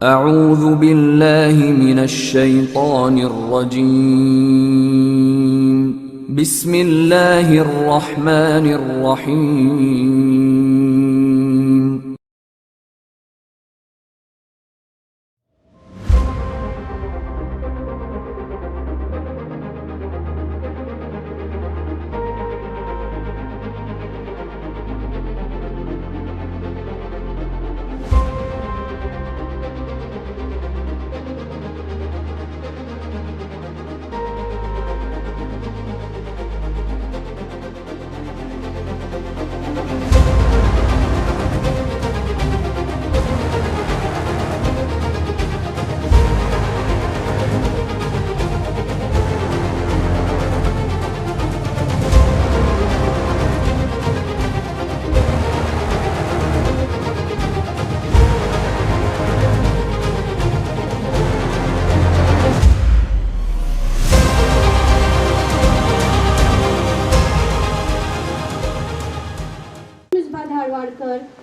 أعوذ بالله من الشيطان الرجيم بسم الله الرحمن الرحيم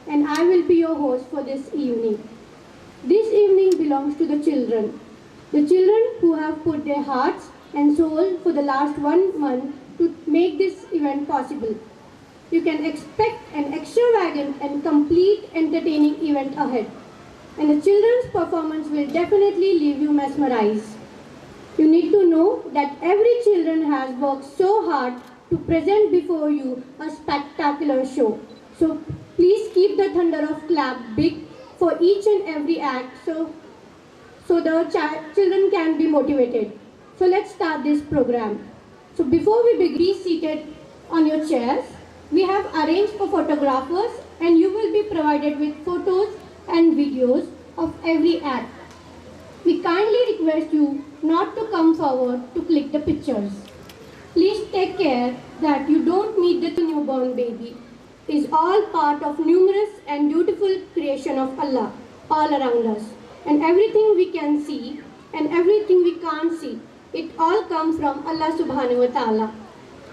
And I will be your host for this evening. This evening belongs to the children who have put their hearts and soul for the last 1 month to make this event possible. You can expect an extravagant and complete entertaining event ahead, and the children's performance will definitely leave you mesmerized. You need to know that every children has worked so hard to present before you a spectacular show. So please keep the thunder of clap big for each and every act so the children can be motivated. So let's start this program. So before we begin, be seated on your chairs. We have arranged for photographers and you will be provided with photos and videos of every act. We kindly request you not to come forward to click the pictures. Please take care that you don't meet the newborn baby. Is all part of numerous and beautiful creation of Allah all around us. And everything we can see and everything we can't see, it all comes from Allah subhanahu wa ta'ala.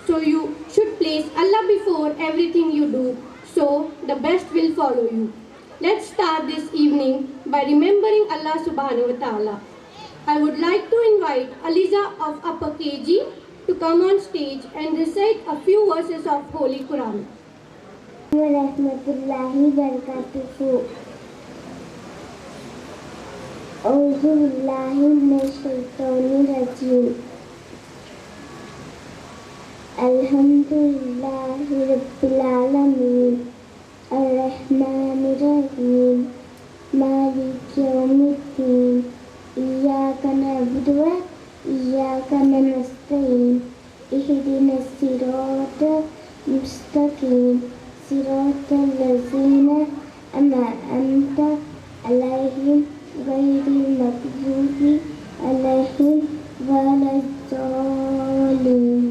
So you should place Allah before everything you do, so the best will follow you. Let's start this evening by remembering Allah subhanahu wa ta'ala. I would like to invite Aliza of Upper KG to come on stage and recite a few verses of Holy Quran. Warahmatullahi wabarakatuh. A'udhu billahi minash shaitanir rajim. Alhamdulillahi rabbil alamin. Ar-Rahmanir Rahim. Maliki yawmiddin. Iyyaka na'budu wa iyyaka nasta'in. Ihdinas siratal mustaqim. صراط الذين أنعمت عليهم غير المغضوب عليهم ولا الضالين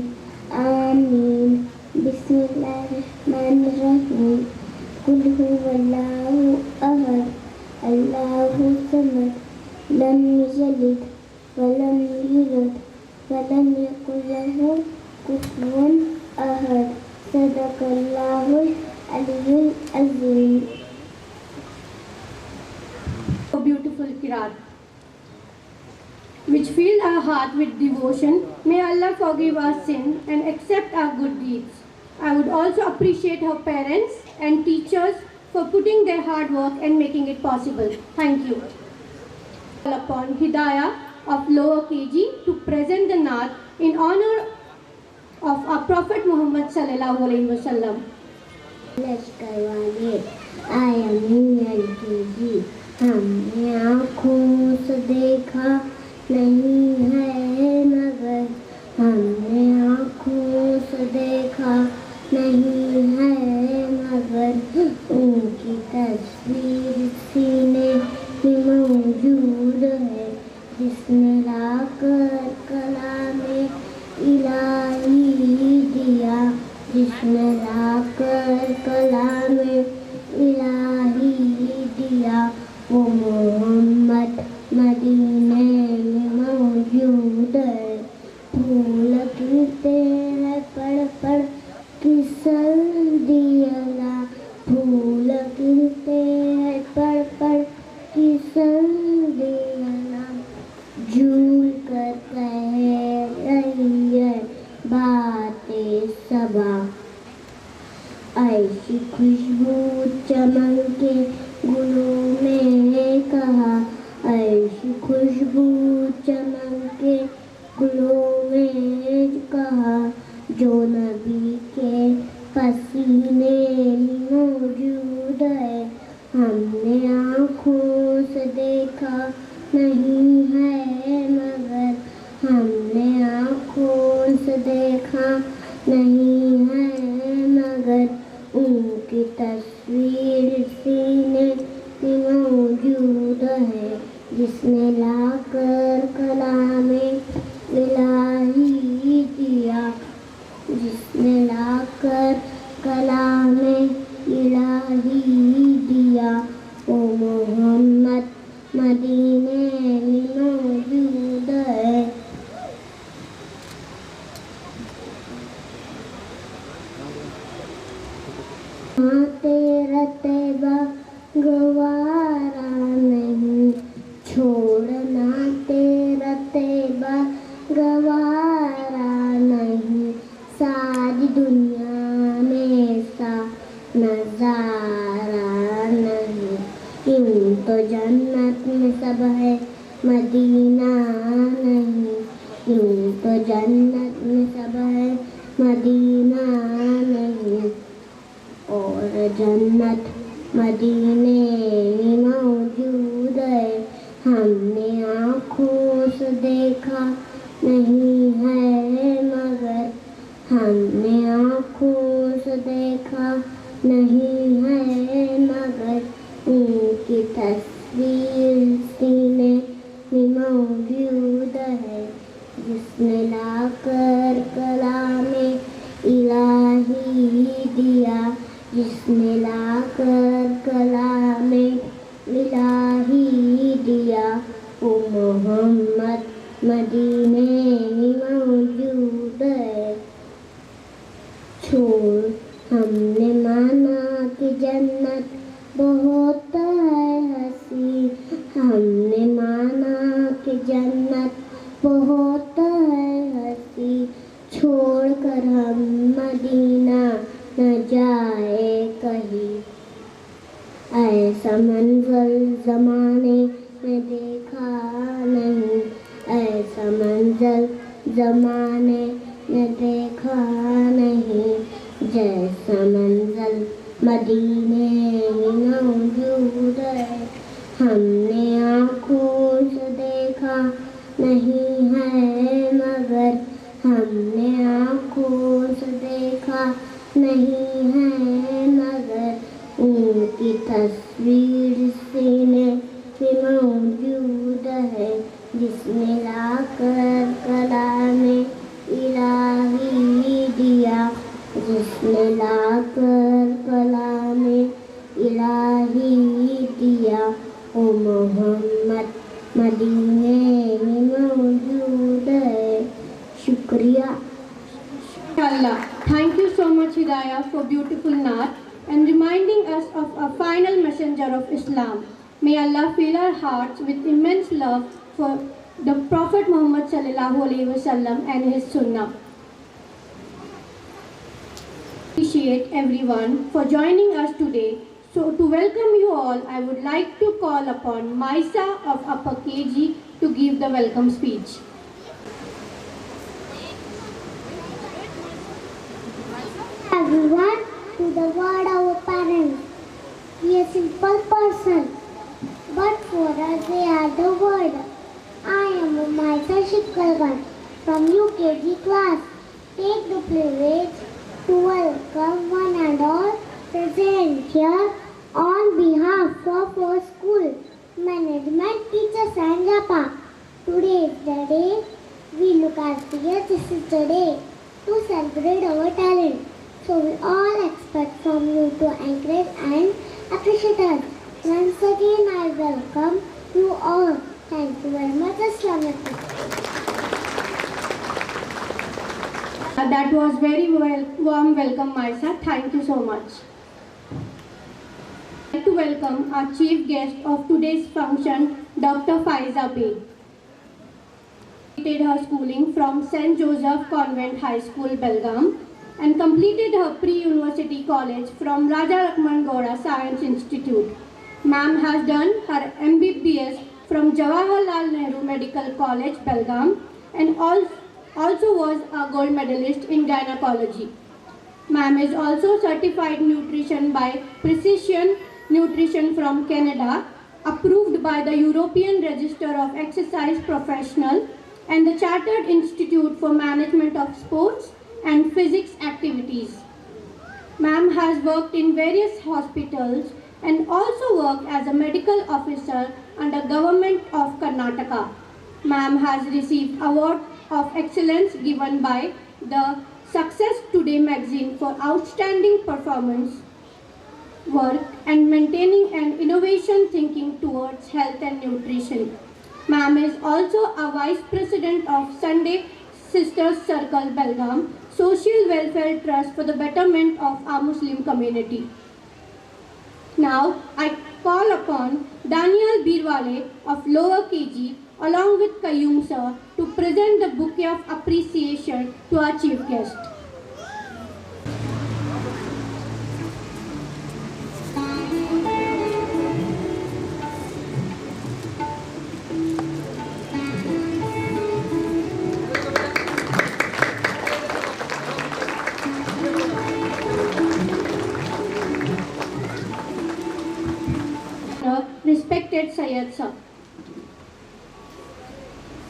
آمين بسم الله الرحمن الرحيم قل هو الله أحد الله الصمد لم يلد ولم يولد ولم يكن له كفوا أحد صدق الله العلي العظيم. A beautiful Qiraat which filled our heart with devotion. May Allah forgive our sin and accept our good deeds. I would also appreciate her parents and teachers for putting their hard work and making it possible. Thank you. Upon Hidayah of Lower KG to present the Naat in honor of our Prophet Muhammad sallallahu alaihi wasallam. लश्कर वाले आया मियाँ जी हमने आँखों से देखा नहीं है मगर हमने आँखों से देखा नहीं है मगर उनकी तस्वीर सीने में मौजूद है जिसने लाकर कलामे इलाही दिया जिसने लाकर कलामे इलाही दिया वो मोहम्मद मदीने में मौजूद है फूल खिलते हैं पढ़ पढ़ की सर्दी अला फूल खिलते हैं पढ़ पढ़ की सर्दी के गुलों में कहा, ऐसी खुशबू चमके गुलों में कहा, जो नबी के पसीने में मौजूद है। हमने आँखों से देखा नहीं है मगर, हमने आँखों से देखा नहीं है मगर, उनकी तस्वीर सीने में मौजूद है। जिसने लाकर कलामे इलाही दिया, जिसने लाकर कलामे इलाही दिया, वो मोहम्मद मदीने में मौजूद है। हाँ तेरा तैबा गवारा नहीं, छोड़ना तेरा तैबा गवारा नहीं, सारी दुनिया में सा नजारा नहीं। यूं तो जन्नत में सब है मदीना नहीं, यूं तो जन्नत में सब है मदीना नहीं, और जन्नत मदीने में मौजूद है। हमने आँखों से देखा नहीं है मगर, हमने आँखों से देखा नहीं है मगर, उनकी तस्वीर सीने में मौजूद है। जिसने लाकर कलामे इलाही दिया, जिसने लाकर कलामे इलाही दिया, वो मोहम्मद मदीने में मौजूद है। छोड़ हमने माना कि जन्नत बहुत है हंसी, हमने माना कि जन्नत बहुत है हंसी, छोड़कर हम मदीना न जाए कहीं। ऐसा मंजर जमाने में देखा नहीं, ऐसा मंजर जमाने में देखा नहीं, जैसा मंजर मदीने में मौजूद है। हमने आँखों से देखा नहीं है मगर, हमने आँखों से देखा नहीं है मगर, उनकी तस्वीर सीने में मौजूद है। जिसने लाकर कलामे इलाही दिया, जिसने लाकर कलामे इलाही दिया, वो मोहम्मद मदीने में मौजूद है। शुक्रिया। Allah, thank you so much Hidayah for beautiful naat and reminding us of our final messenger of Islam. May Allah fill our hearts with immense love for the Prophet Muhammad sallallahu alaihi wasallam and his sunnah. Appreciate everyone for joining us today. So to welcome you all, I would like to call upon Maisa of Upper KG to give the welcome speech. Everyone, to the word of our parents. He is a simple person, but for us they are the word. I am Maisa Shikalgan from UKG class. Take the privilege to welcome one and all present here on behalf of our school, management, teachers and Japa. Today is the day we look at here. This is the day to celebrate our talent. So we all expect from you to encourage and appreciate us. Once again, I welcome you all. Thank you very much. Assalamu alaikum. That was very warm welcome, Maisa. Thank you so much. I'd like to welcome our chief guest of today's function, Dr. Faiza Beg. She did her schooling from St. Joseph Convent High School, Belgaum. and completed her pre-university college from Raja Lakshman Gowda Science Institute. Ma'am has done her MBBS from Jawaharlal Nehru Medical College, Belgaum, and also was a gold medalist in gynecology. Ma'am is also certified nutrition by Precision Nutrition from Canada, approved by the European Register of Exercise Professional and the Chartered Institute for Management of Sports and Physics Activities. Ma'am has worked in various hospitals and also worked as a medical officer under Government of Karnataka. Ma'am has received Award of Excellence given by the Success Today magazine for outstanding performance, work and maintaining an innovation thinking towards health and nutrition. Ma'am is also a Vice President of Sunday Sisters Circle Belgaum, Social Welfare Trust for the betterment of our Muslim community. Now I call upon Daniel Birwale of Lower KG along with Qayyum sir to present the bouquet of appreciation to our chief guest. Respected Syed sir,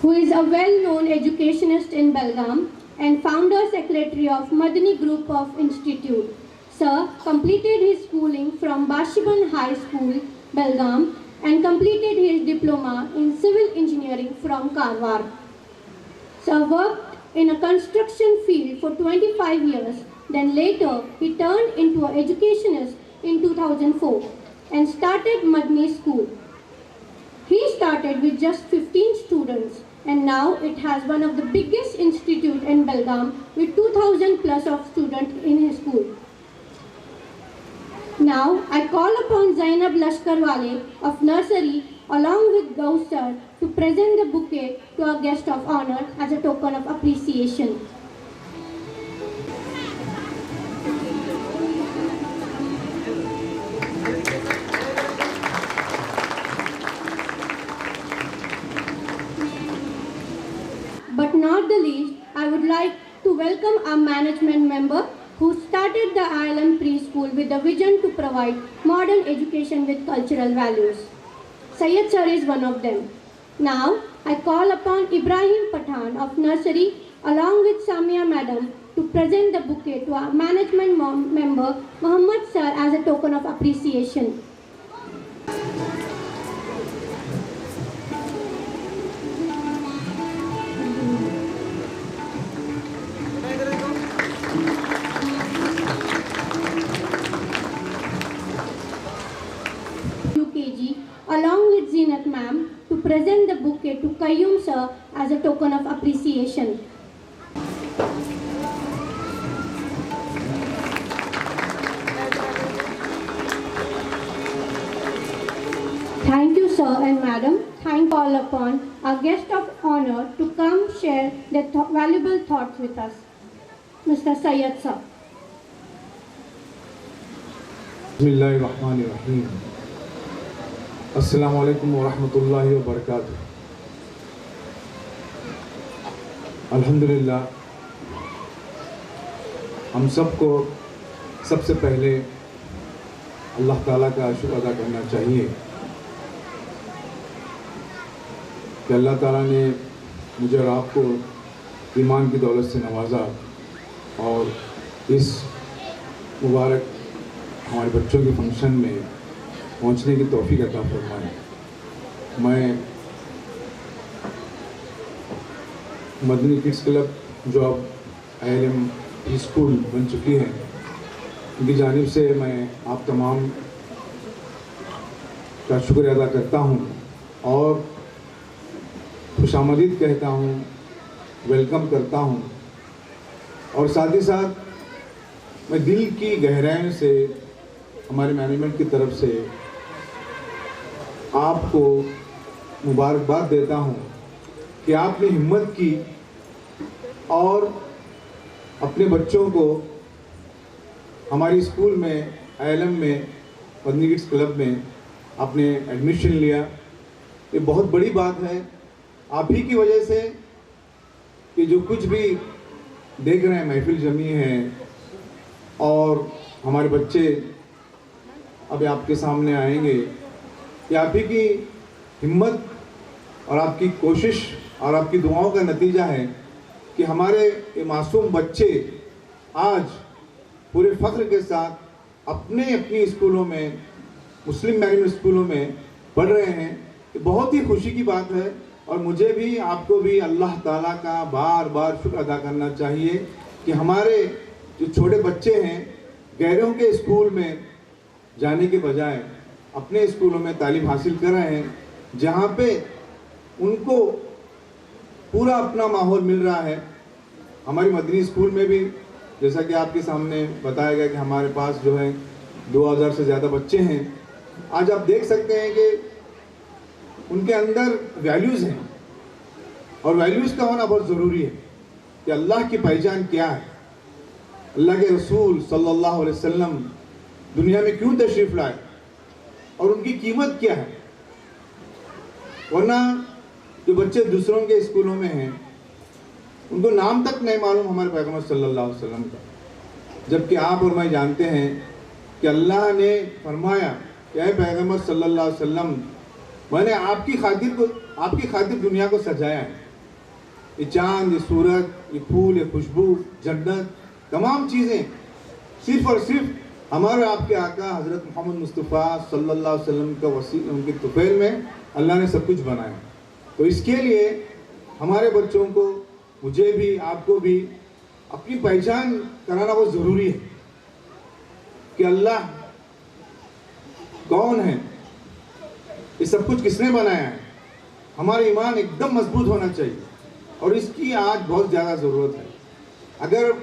who is a well-known educationist in Belgaum and founder secretary of Madani Group of Institute. Sir completed his schooling from Bashiban High School, Belgaum, and completed his diploma in civil engineering from Karwar. Sir worked in a construction field for 25 years. Then later he turned into an educationist in 2004 and started Madani School. He started with just 15 students and now it has one of the biggest institute in Belgaum with 2000 plus of students in his school. Now I call upon Zainab Lashkarwale of nursery along with Gauss sir to present the bouquet to our guest of honor as a token of appreciation. But not the least, I would like to welcome our management member who started the ILM preschool with the vision to provide modern education with cultural values. Syed sir is one of them. Now, I call upon Ibrahim Pathan of nursery along with Samia madam to present the bouquet to our management member Muhammad sir as a token of appreciation. UKG along with Zinat ma'am to present the bouquet to Qayyum sir as a token of appreciation. Thank you sir and madam. Thank all upon our guest of honor to come share their valuable thoughts with us. Mr. Syed sir. Bismillahirrahmanirrahim. Assalamu alaikum wa rahmatullahi wa barakatuh. अल्हम्दुलिल्लाह हम सबको सबसे पहले अल्लाह ताला का शुक्र अदा करना चाहिए कि अल्लाह ताला ने मुझे और आपको ईमान की दौलत से नवाजा और इस मुबारक हमारे बच्चों के फंक्शन में पहुंचने की तौफीक अता फरमाए। मैं मदनी किड्स क्लब जो अब ILM स्कूल बन चुकी है उनकी जानिब से मैं आप तमाम का शुक्र अदा करता हूं और खुशामदीद कहता हूं, वेलकम करता हूं और साथ ही साथ मैं दिल की गहराइयों से हमारे मैनेजमेंट की तरफ से आपको मुबारकबाद देता हूं कि आपने हिम्मत की और अपने बच्चों को हमारी स्कूल में ILM में मदनी किड्स क्लब में आपने एडमिशन लिया, ये बहुत बड़ी बात है। आप ही की वजह से कि जो कुछ भी देख रहे हैं महफिल जमी है और हमारे बच्चे अभी आपके सामने आएंगे, ये आप ही की हिम्मत और आपकी कोशिश और आपकी दुआओं का नतीजा है कि हमारे ये मासूम बच्चे आज पूरे फ़ख्र के साथ अपने अपनी स्कूलों में, मुस्लिम मैनेजमेंट स्कूलों में पढ़ रहे हैं। ये बहुत ही खुशी की बात है और मुझे भी आपको भी अल्लाह ताला का बार बार शुक्र अदा करना चाहिए कि हमारे जो छोटे बच्चे हैं गैरों के स्कूल में जाने के बजाय अपने स्कूलों में तालीम हासिल कर रहे हैं, जहाँ पे उनको पूरा अपना माहौल मिल रहा है। हमारी मदनी स्कूल में भी जैसा कि आपके सामने बताया गया कि हमारे पास जो है 2000 से ज़्यादा बच्चे हैं। आज आप देख सकते हैं कि उनके अंदर वैल्यूज़ हैं और वैल्यूज़ का होना बहुत ज़रूरी है कि अल्लाह की पहचान क्या है, अल्लाह के रसूल सल्लल्लाहु अलैहि वसल्लम दुनिया में क्यों तशरीफ़ लाए और उनकी कीमत क्या है। वरना जो बच्चे दूसरों के स्कूलों में हैं उनको नाम तक नहीं मालूम हमारे पैगम्बर सल्लल्लाहु अलैहि वसल्लम का, जबकि आप और मैं जानते हैं कि अल्लाह ने फरमाया कि ऐ पैगम्बर सल्लल्लाहु अलैहि वसल्लम, मैंने आपकी खातिर दुनिया को सजाया है। ये चाँद, ये सूरज, ये फूल, ये खुशबू, जन्नत, तमाम चीज़ें सिर्फ़ और सिर्फ हमारे आपके आका हज़रत मोहम्मद मुस्तफ़ा सल्लल्लाहु अलैहि वसल्लम का वसीले उनके तुफ़ैल में अल्लाह ने सब कुछ बनाया। तो इसके लिए हमारे बच्चों को, मुझे भी, आपको भी अपनी पहचान कराना बहुत ज़रूरी है कि अल्लाह कौन है, ये सब कुछ किसने बनाया है। हमारा ईमान एकदम मजबूत होना चाहिए और इसकी आज बहुत ज़्यादा ज़रूरत है। अगर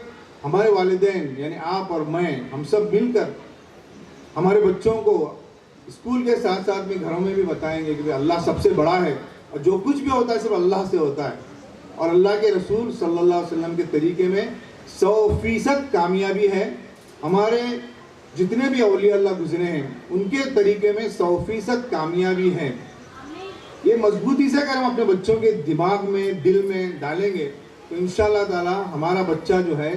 हमारे वालिदैन यानी आप और मैं, हम सब मिलकर हमारे बच्चों को स्कूल के साथ साथ में घरों में भी बताएंगे कि अल्लाह सबसे बड़ा है और जो कुछ भी होता है सिर्फ अल्लाह से होता है और अल्लाह के रसूल सल्लल्लाहु अलैहि वसल्लम के तरीके में 100% कामयाबी है। हमारे जितने भी औलिया अल्लाह गुजरे हैं उनके तरीके में 100% कामयाबी है। ये मजबूती से अगर हम अपने बच्चों के दिमाग में, दिल में डालेंगे तो इंशाअल्लाह ताला हमारा बच्चा जो है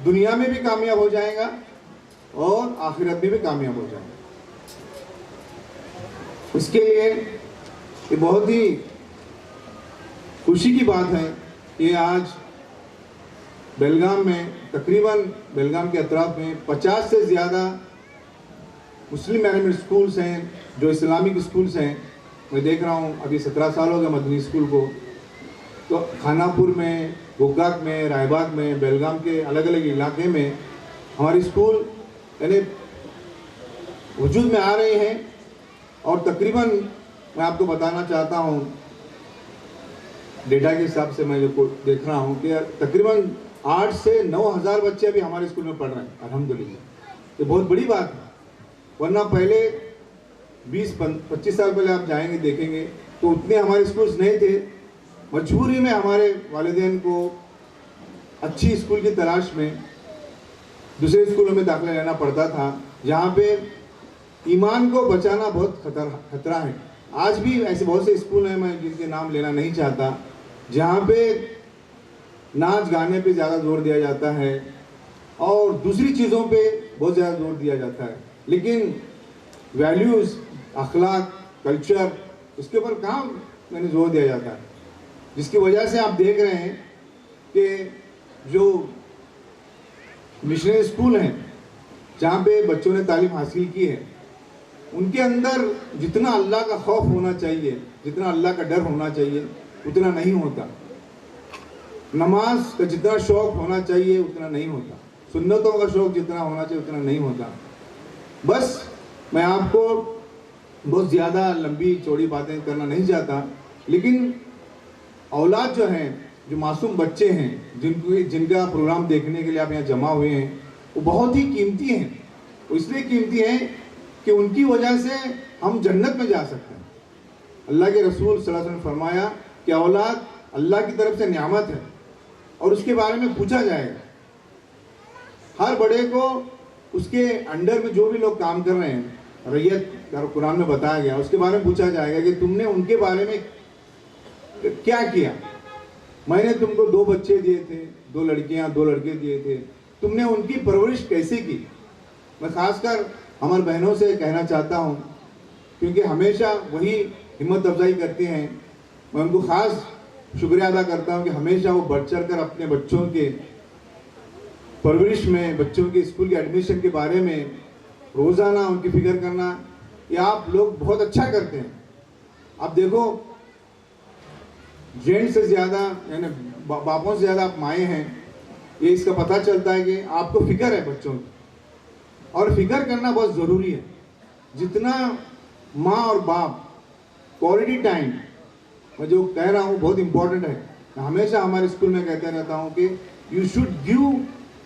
दुनिया में भी कामयाब हो जाएगा और आखिरत में भी कामयाब हो जाएगा। इसके लिए ये बहुत ही खुशी की बात है कि आज बेलगाम में तकरीबन बेलगाम के अतराफ में 50 से ज़्यादा मुस्लिम मैनेजमेंट स्कूल्स हैं जो इस्लामिक स्कूल्स हैं। मैं देख रहा हूँ अभी 17 साल हो गए मदनी स्कूल को, तो खानापुर में, गोकाक में, रायबाग में, बेलगाम के अलग अलग इलाके में हमारे स्कूल यानी वजूद में आ रहे हैं। और तकरीबन मैं आपको बताना चाहता हूँ डेटा के हिसाब से मैं जो देख रहा हूँ कि तकरीबन 8 से 9 हज़ार बच्चे अभी हमारे स्कूल में पढ़ रहे हैं। अल्हम्दुलिल्लाह, ये बहुत बड़ी बात है। वरना पहले 20-25 साल पहले आप जाएंगे देखेंगे तो उतने हमारे स्कूल्स नहीं थे। मजबूरी में हमारे वालिदैन को अच्छी स्कूल की तलाश में दूसरे स्कूलों में दाखिला लेना पड़ता था, जहाँ पे ईमान को बचाना बहुत खतरा है। आज भी ऐसे बहुत से स्कूल हैं, मैं जिनके नाम लेना नहीं चाहता, जहाँ पे नाच गाने पे ज़्यादा जोर दिया जाता है और दूसरी चीज़ों पे बहुत ज़्यादा जोर दिया जाता है, लेकिन वैल्यूज़, अखलाक, कल्चर, उसके ऊपर कहाँ मैंने जोर दिया जाता है। जिसकी वजह से आप देख रहे हैं कि जो मिशनरी स्कूल हैं जहाँ पे बच्चों ने तालीम हासिल की है, उनके अंदर जितना अल्लाह का खौफ होना चाहिए, जितना अल्लाह का डर होना चाहिए, उतना नहीं होता। नमाज का जितना शौक़ होना चाहिए उतना नहीं होता। सुन्नतों का शौक़ जितना होना चाहिए उतना नहीं होता। बस मैं आपको बहुत ज़्यादा लंबी चौड़ी बातें करना नहीं चाहता, लेकिन औलाद जो हैं, जो मासूम बच्चे हैं जिनका प्रोग्राम देखने के लिए आप यहाँ जमा हुए हैं, वो बहुत ही कीमती हैं। वो इसलिए कीमती हैं कि उनकी वजह से हम जन्नत में जा सकते हैं। अल्लाह के रसूल सल्लल्लाहु अलैहि वसल्लम ने फरमाया कि औलाद अल्लाह की तरफ से नियामत है और उसके बारे में पूछा जाएगा। हर बड़े को उसके अंडर में जो भी लोग काम कर रहे हैं, रैयत कुरान में बताया गया, उसके बारे में पूछा जाएगा कि तुमने उनके बारे में क्या किया। मैंने तुमको 2 बच्चे दिए थे, 2 लड़कियां 2 लड़के दिए थे, तुमने उनकी परवरिश कैसे की। मैं खासकर हमारे बहनों से कहना चाहता हूं, क्योंकि हमेशा वही हिम्मत अफजाई करती हैं। मैं उनको खास शुक्रिया अदा करता हूं कि हमेशा वो बढ़ चढ़ कर अपने बच्चों के परवरिश में, बच्चों के स्कूल के एडमिशन के बारे में रोज़ाना उनकी फिक्र करना, ये आप लोग बहुत अच्छा करते हैं। आप देखो, जेंट्स से ज़्यादा यानी बापों से ज़्यादा आप माएँ हैं, ये इसका पता चलता है कि आपको फिक्र है बच्चों की, और फिक्र करना बहुत ज़रूरी है। जितना माँ और बाप क्वालिटी टाइम, मैं जो कह रहा हूँ बहुत इम्पोर्टेंट है। मैं हमेशा हमारे स्कूल में कहते रहता हूँ कि you should give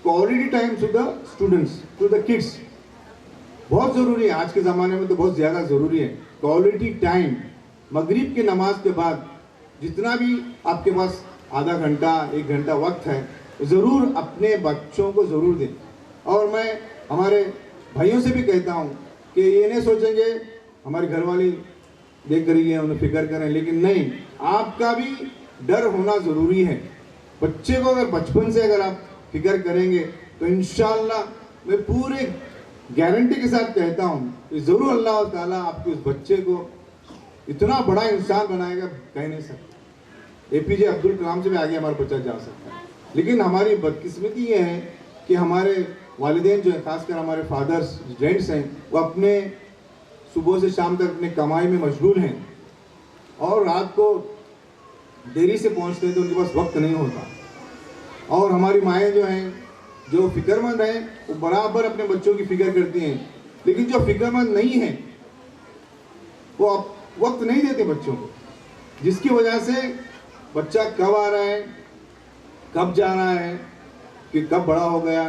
quality time to the students, to the kids. बहुत ज़रूरी है, आज के ज़माने में तो बहुत ज़्यादा ज़रूरी है क्वालिटी टाइम। मगरिब की नमाज के बाद जितना भी आपके पास आधा घंटा 1 घंटा वक्त है, ज़रूर अपने बच्चों को ज़रूर दें। और मैं हमारे भाइयों से भी कहता हूँ कि ये नहीं सोचेंगे हमारी घरवाली देख रही है उन्हें फिक्र करें, लेकिन नहीं, आपका भी डर होना ज़रूरी है। बच्चे को अगर बचपन से अगर आप फिक्र करेंगे तो इंशाअल्लाह मैं पूरे गारंटी के साथ कहता हूँ कि ज़रूर अल्लाह ताला आपके उस बच्चे को इतना बड़ा इंसान बनाएगा, कह नहीं सकते। APJ अब्दुल कलाम से भी आगे हमारा बच्चा जा सकता है। लेकिन हमारी बदकिस्मती ये है कि हमारे वालिदैन जो है, खासकर हमारे फादर्स जेंट्स हैं, वो अपने सुबह से शाम तक अपने कमाई में मशगूल हैं और रात को देरी से पहुंचते हैं तो उनके पास वक्त नहीं होता। और हमारी माएँ जो हैं, जो फिक्रमंद हैं, वो बराबर अपने बच्चों की फिक्र करती हैं। लेकिन जो फिक्रमंद नहीं है वो अब वक्त नहीं देते बच्चों को, जिसकी वजह से बच्चा कब आ रहा है, कब जा रहा है, कि कब बड़ा हो गया,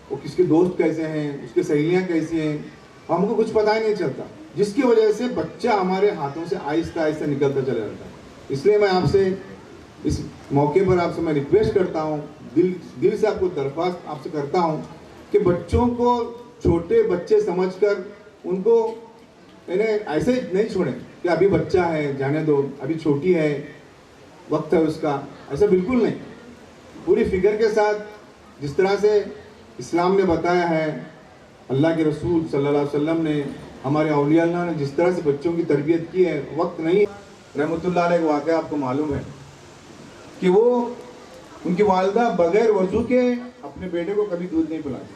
वो किसके दोस्त कैसे हैं, उसकी सहेलियाँ कैसी हैं, हमको कुछ पता ही नहीं चलता, जिसकी वजह से बच्चा हमारे हाथों से आहिस्ता आहिस्ता निकलता चला जाता है। इसलिए मैं आपसे इस मौके पर आपसे मैं रिक्वेस्ट करता हूँ, दिल से आपको दरख्वास्त आपसे करता हूँ कि बच्चों को छोटे बच्चे समझकर उनको इन्हें ऐसे नहीं छोड़ें कि अभी बच्चा है जाने दो, अभी छोटी है, वक्त है उसका, ऐसा बिल्कुल नहीं। पूरी फिक्र के साथ जिस तरह से इस्लाम ने बताया है, अल्लाह के रसूल सल्लल्लाहु अलैहि वसल्लम ने, हमारे औलिया अल्लाह ने जिस तरह से बच्चों की तरबियत की है, वक्त नहीं। रहमतुल्लाह अलैह का वाक़या आपको मालूम है कि वो उनकी वालिदा बगैर वज़ू के अपने बेटे को कभी दूध नहीं पिलाती,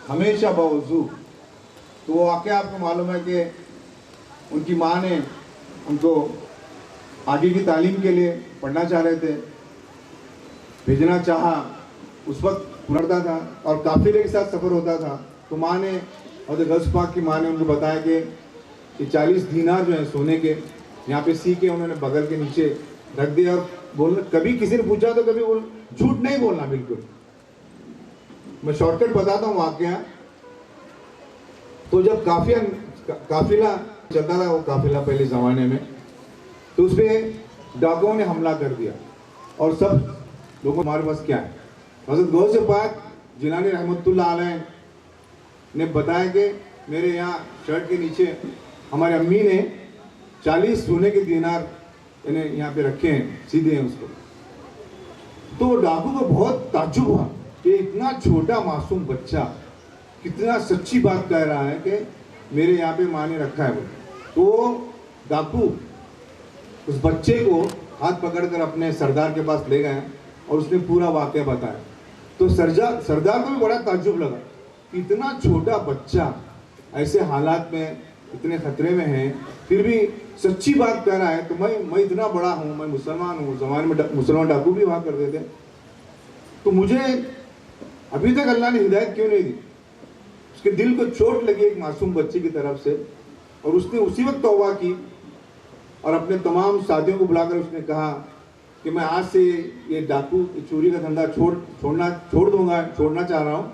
हमेशा बावज़ू। तो वो वाक़या आपको मालूम है कि उनकी माँ ने उनको आगे की तालीम के लिए पढ़ना चाह रहे थे, भेजना चाहा, उस वक्त पढ़ता था और काफिले के साथ सफ़र होता था। तो माँ ने और गज़ पाक की माँ ने उनको बताया कि 40 दीनार जो है सोने के यहाँ पे सी के उन्होंने बगल के नीचे रख दिया। और बोलना, कभी किसी ने पूछा तो कभी बोल, झूठ नहीं बोलना बिल्कुल। मैं शॉर्टकट बताता हूँ वाक़या। तो जब काफिला चलता था, वो काफिला पहले ज़माने में, तो उस पर डाकुओं ने हमला कर दिया और सब लोगों हमारे पास क्या है। हज़रत गौस पाक जिलानी रहमतुल्लाह अलैह ने बताया कि मेरे यहाँ शर्ट के नीचे हमारे अम्मी ने 40 सोने के दीनार इन्हें यहाँ पे रखे हैं, सीधे हैं उसको। तो डाकू को बहुत ताज्जुब हुआ कि इतना छोटा मासूम बच्चा कितना सच्ची बात कह रहा है कि मेरे यहाँ पे माँ ने रखा है वो। तो डाकू उस बच्चे को हाथ पकड़कर अपने सरदार के पास ले गए और उसने पूरा वाक़या बताया। तो सरदार को भी बड़ा ताज्जुब लगा कि इतना छोटा बच्चा ऐसे हालात में इतने खतरे में है, फिर भी सच्ची बात कह रहा है। तो मैं इतना बड़ा हूँ, मैं मुसलमान हूँ, ज़माने में मुसलमान डाकू भी वहाँ करते थे, तो मुझे अभी तक अल्लाह ने हिदायत क्यों नहीं दी। उसके दिल को चोट लगी एक मासूम बच्चे की तरफ से, और उसने उसी वक्त तौबा की और अपने तमाम साथियों को बुलाकर उसने कहा कि मैं आज से ये डाकू चोरी का धंधा छोड़ना चाह रहा हूँ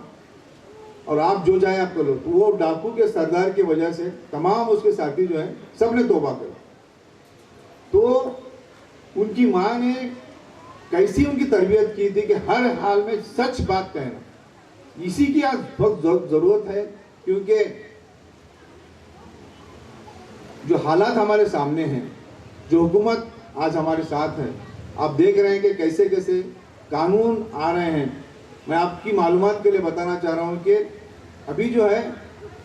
और आप जो चाहे आप करो। तो वो डाकू के सरदार की वजह से तमाम उसके साथी जो हैं सब ने तौबा करा। तो उनकी माँ ने कैसी उनकी तरबियत की थी कि हर हाल में सच बात कहना, इसी की आज बहुत ज़रूरत है, क्योंकि जो हालात हमारे सामने हैं, जो हुकूमत आज हमारे साथ है, आप देख रहे हैं कि कैसे कैसे कानून आ रहे हैं। मैं आपकी मालूमात के लिए बताना चाह रहा हूँ कि अभी जो है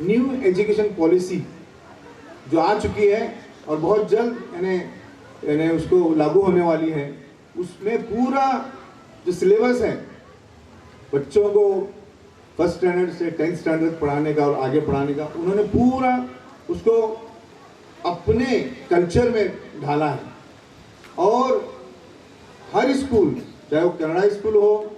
न्यू एजुकेशन पॉलिसी जो आ चुकी है और बहुत जल्द यानी उसको लागू होने वाली है, उसमें पूरा जो सिलेबस है बच्चों को फर्स्ट स्टैंडर्ड से 10th स्टैंडर्ड पढ़ाने का और आगे पढ़ाने का, उन्होंने पूरा उसको अपने कल्चर में ढाला है। और हर स्कूल, चाहे वो कन्नड़ा स्कूल हो,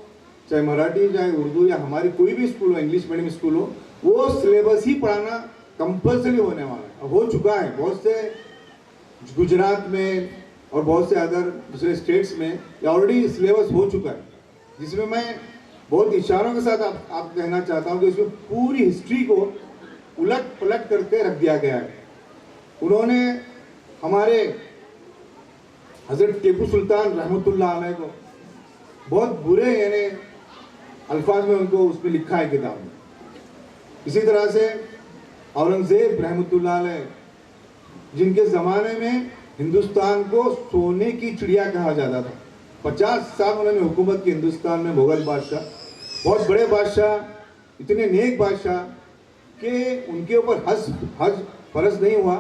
चाहे मराठी, चाहे उर्दू, या हमारी कोई भी स्कूल हो, इंग्लिश मीडियम स्कूल हो, वो सिलेबस ही पढ़ाना कंपलसरी होने वाला है। अब हो चुका है बहुत से गुजरात में और बहुत से अदर दूसरे स्टेट्स में ये ऑलरेडी सिलेबस हो चुका है, जिसमें मैं बहुत इशारों के साथ आप कहना चाहता हूँ कि उसमें पूरी हिस्ट्री को उलट पलट करके रख दिया गया है। उन्होंने हमारे हज़रत टीपू सुल्तान रहमतुल्लाह अलैह को बहुत बुरे यानी अल्फाज में उनको उसमें लिखा है किताब में। इसी तरह से औरंगज़ेब रहमतुल्लाह अलैह, जिनके ज़माने में हिंदुस्तान को सोने की चिड़िया कहा जाता था, 50 साल उन्होंने हुकूमत की हिंदुस्तान में। मुगल बादशाह, बहुत बड़े बादशाह, इतने नेक बादशाह कि उनके ऊपर हज फर्ज नहीं हुआ।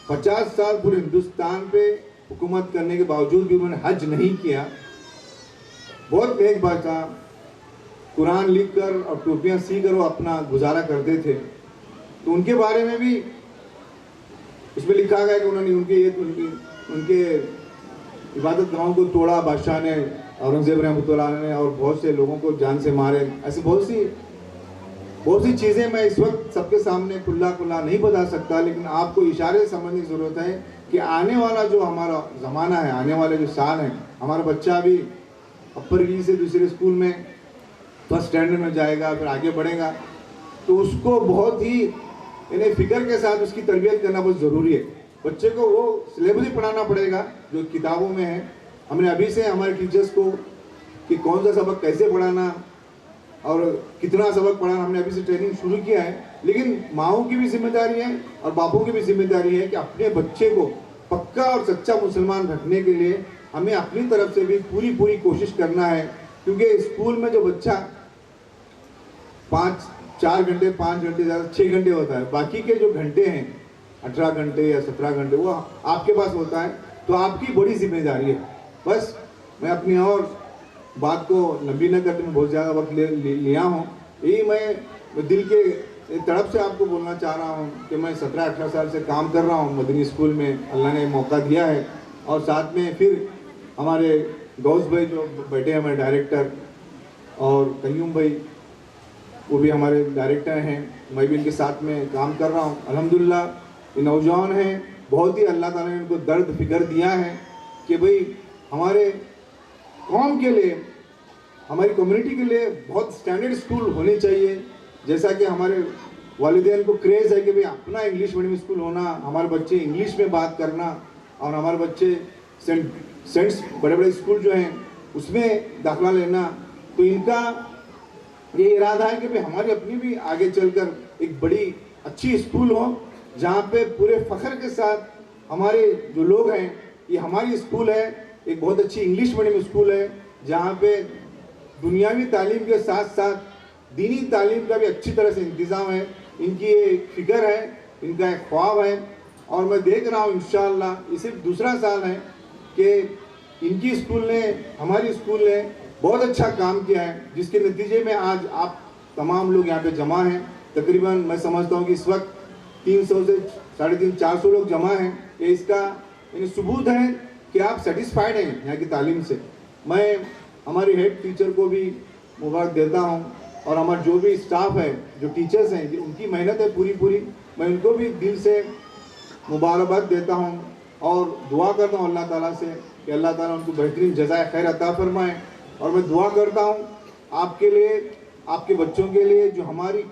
50 साल पूरे हिंदुस्तान पे हुकूमत करने के बावजूद भी उन्होंने हज नहीं किया। बहुत नेक बादशाह, कुरान लिख कर और टोपियाँ सी कर वो अपना गुजारा करते थे। तो उनके बारे में भी उसमें लिखा गया कि उन्होंने उनके इबादत गाहों को तोड़ा बादशाह ने, औरंगज़ेब रहमतुल्लाह ने, और बहुत से लोगों को जान से मारे। ऐसी बहुत सी चीज़ें मैं इस वक्त सबके सामने खुला नहीं बता सकता, लेकिन आपको इशारे से समझने की ज़रूरत है कि आने वाला जो हमारा ज़माना है, आने वाले जो साल हैं, हमारा बच्चा अभी अपर के से दूसरे स्कूल में फर्स्ट स्टैंडर्ड में जाएगा, फिर आगे बढ़ेगा, तो उसको बहुत ही यानी फिक्र के साथ उसकी तरबियत करना बहुत ज़रूरी है। बच्चे को वो सिलेबस ही पढ़ाना पड़ेगा जो किताबों में है। हमने अभी से हमारे टीचर्स को कि कौन सा सबक कैसे पढ़ाना और कितना सबक पढ़ाना, हमने अभी से ट्रेनिंग शुरू किया है। लेकिन माओं की भी जिम्मेदारी है और बापों की भी जिम्मेदारी है कि अपने बच्चे को पक्का और सच्चा मुसलमान रखने के लिए हमें अपनी तरफ से भी पूरी कोशिश करना है। क्योंकि स्कूल में जो बच्चा 4 घंटे 5 घंटे ज़्यादा 6 घंटे होता है, बाकी के जो घंटे हैं 18 घंटे या 17 घंटे वो आपके पास होता है, तो आपकी बड़ी जिम्मेदारी है। बस मैं अपनी और बात को लंबी न करते, मैं बहुत ज़्यादा वक्त लिया हूँ। यही मैं दिल के तरफ से आपको बोलना चाह रहा हूँ कि मैं 17-18 साल से काम कर रहा हूँ मदनी स्कूल में, अल्लाह ने मौका दिया है। और साथ में फिर हमारे गौस भाई जो बैठे हैं हमारे डायरेक्टर, और कयूम भाई वो भी हमारे डायरेक्टर हैं, मैं भी इनके साथ में काम कर रहा हूँ। अल्हम्दुलिल्लाह ये नौजवान हैं, बहुत ही अल्लाह ताला ने इनको दर्द फिक्र दिया है कि भाई हमारे कौम के लिए, हमारी कम्युनिटी के लिए बहुत स्टैंडर्ड स्कूल होने चाहिए। जैसा कि हमारे वालिदैन को क्रेज़ है कि भाई अपना इंग्लिश मीडियम स्कूल होना, हमारे बच्चे इंग्लिश में बात करना, और हमारे बच्चे सेंट्स बड़े स्कूल जो हैं उसमें दाखिला लेना। तो इनका ये इरादा है कि भाई हमारी अपनी भी आगे चलकर एक बड़ी अच्छी स्कूल हो, जहाँ पे पूरे फ़ख्र के साथ हमारे जो लोग हैं, ये हमारी स्कूल है, एक बहुत अच्छी इंग्लिश मीडियम स्कूल है, जहाँ पे दुनियावी तालीम के साथ साथ दीनी तालीम का भी अच्छी तरह से इंतज़ाम है। इनकी एक फिक्र है, इनका एक ख्वाब है, और मैं देख रहा हूँ इंशाअल्लाह ये सिर्फ दूसरा साल है कि इनकी स्कूल ने, हमारी स्कूल ने बहुत अच्छा काम किया है, जिसके नतीजे में आज आप तमाम लोग यहाँ पे जमा हैं। तकरीबन मैं समझता हूँ कि इस वक्त 300 से 350-400 लोग जमा हैं। ये इसका यानी सबूत है कि आप सेटिस्फाइड हैं यहाँ की तालीम से। मैं हमारी हेड टीचर को भी मुबारक देता हूँ, और हमारा जो भी स्टाफ है, जो टीचर्स हैं, उनकी मेहनत है पूरी, मैं उनको भी दिल से मुबारकबाद देता हूँ और दुआ करता हूँ अल्लाह ताला से कि अल्लाह ताला उनको बेहतरीन जज़ाए खैर अता फरमाए। और मैं दुआ करता हूँ आपके लिए, आपके बच्चों के लिए, जो हमारी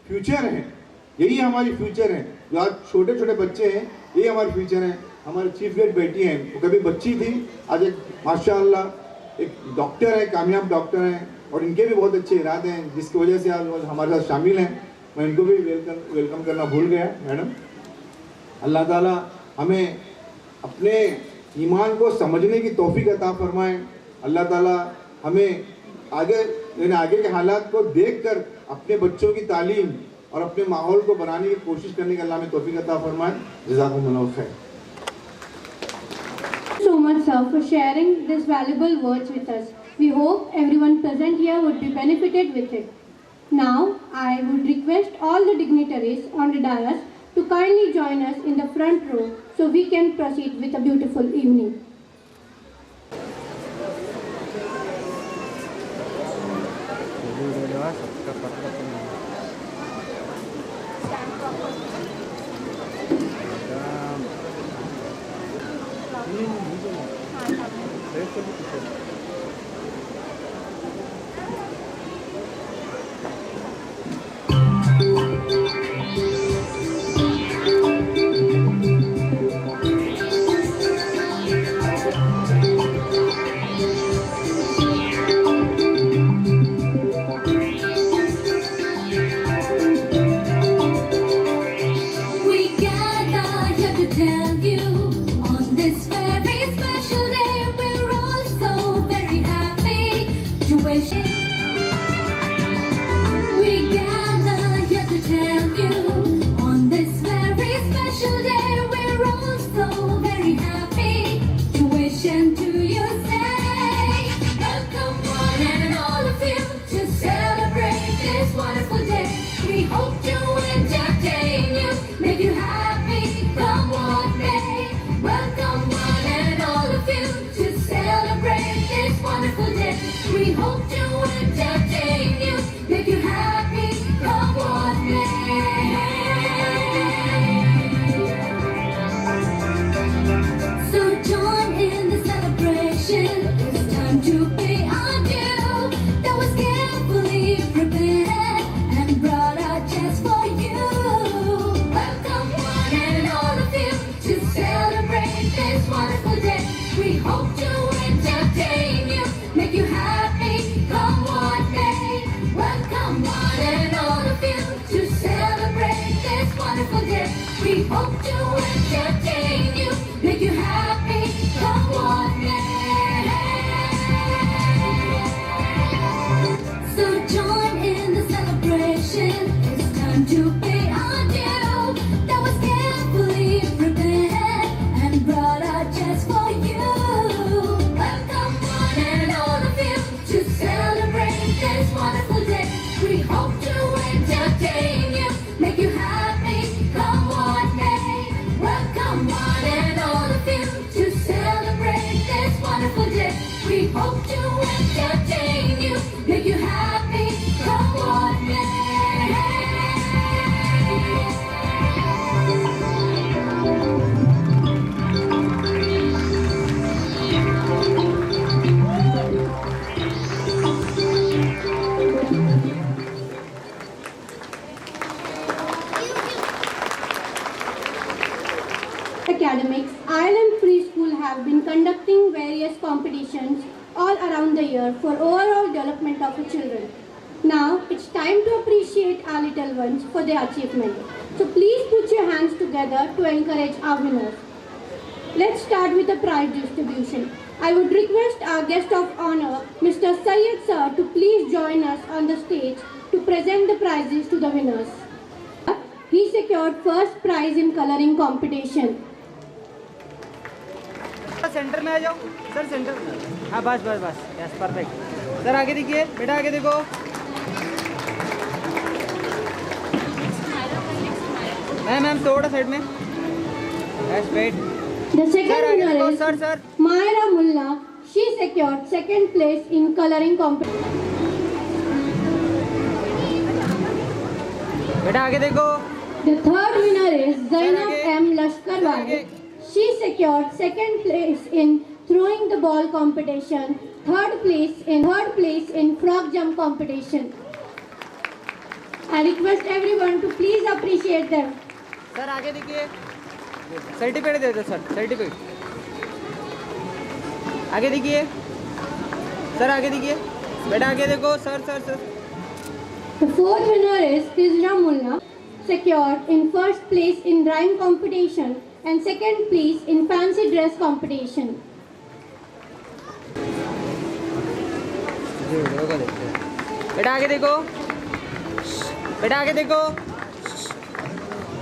फ्यूचर हैं, यही हमारी फ्यूचर है। जो आज छोटे छोटे बच्चे हैं, यही हमारे फ्यूचर हैं। हमारी चीफ गेस्ट बेटी हैं, वो कभी बच्ची थी, आज एक माशाअल्लाह एक डॉक्टर है, कामयाब डॉक्टर हैं। और इनके भी बहुत अच्छे इरादे हैं जिसकी वजह से आज हमारे साथ शामिल हैं। मैं इनको भी वेलकम करना भूल गया मैडम। अल्लाह ताला हमें अपने ईमान को समझने की तौफीक अता फरमाए। अल्लाह ताला हमें आगे के हालात को देखकर अपने बच्चों की तालीम और अपने माहौल को बनाने की कोशिश करने का अल्लाह में तौफीक अता फरमाए। जज़ाकुमुल्लाह खैर। So much, sir, for sharing these valuable words with us. We hope everyone present here would be benefited with it. Now, I would request all the dignitaries on the dais to kindly join us in the front row so we can proceed with a beautiful evening. We gather here to tell you on this very special day we're all so very happy to wish you. We gather here to tell you on this very special day we're all so very happy to wish and to you say welcome one and all of you to celebrate this wonderful day. We hope to entertain you, make you happy, come what may. Welcome one and all of you to celebrate this wonderful day. We hope to entertain you, make you happy, come what may. So join in the celebration. It's time to pay our due. That was carefully prepared and brought out just for you. Welcome one and all of you to celebrate this wonderful day. We hope to entertain you, make you happy, come what may. Welcome one and all of you to celebrate this wonderful day. We hope to entertain you, make you happy, come what may. So join in the celebration. It's time to pay our due. That was carefully prepared and brought out just for you. Welcome one and all of you to celebrate this wonderful day. We hope to entertain you, make you happy, come what may. Welcome one and all of you to celebrate this wonderful day. We hope to entertain you, make you happy, come what may. Academics, Ireland Free School have been conducting various competitions all around the year for overall development of the children. Now it's time to appreciate our little ones for their achievement. So please put your hands together to encourage our winners. Let's start with the prize distribution. I would request our guest of honor, Mr. Syed Sir, to please join us on the stage to present the prizes to the winners. He secured first prize in coloring competition. Centre में आ जाओ sir, centre में। हाँ बस बस बस, yes perfect. Sir आगे देखिए, बेटा आगे देखो। मैम थोड़ा साइड में। Yes wait. The second winner is sir Myra Mullah. She secured second place in coloring competition. बेटा आगे देखो। The third winner is Zainab आगे। M. Lashkarwal. She secured second place in throwing the ball competition, third place in frog jump competition. I request everyone to please appreciate them. Sir आगे देखिए, certificate दे दो sir, certificate. आगे देखिए sir, आगे देखिए बेटा आगे देखो sir sir sir The fourth winner is Hizra Mullah, secured in first place in rhyme competition and second place in fancy dress competition. ये वीडियो को देखते हैं बेटा आगे देखो बेटा आगे देखो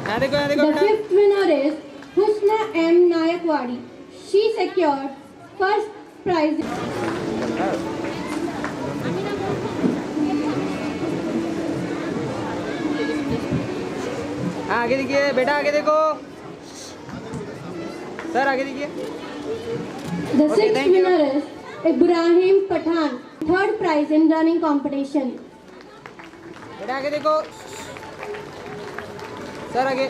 यहाँ देखो The बेटा fifth winner is Husna M. Nayakwadi. She secured first prize. हाँ आगे देखिए बेटा आगे देखो सर आगे देखिए The Okay, sixth thank you. winner is Ibrahim Pathan, third prize in running competition. बेटा आगे देखो सर आगे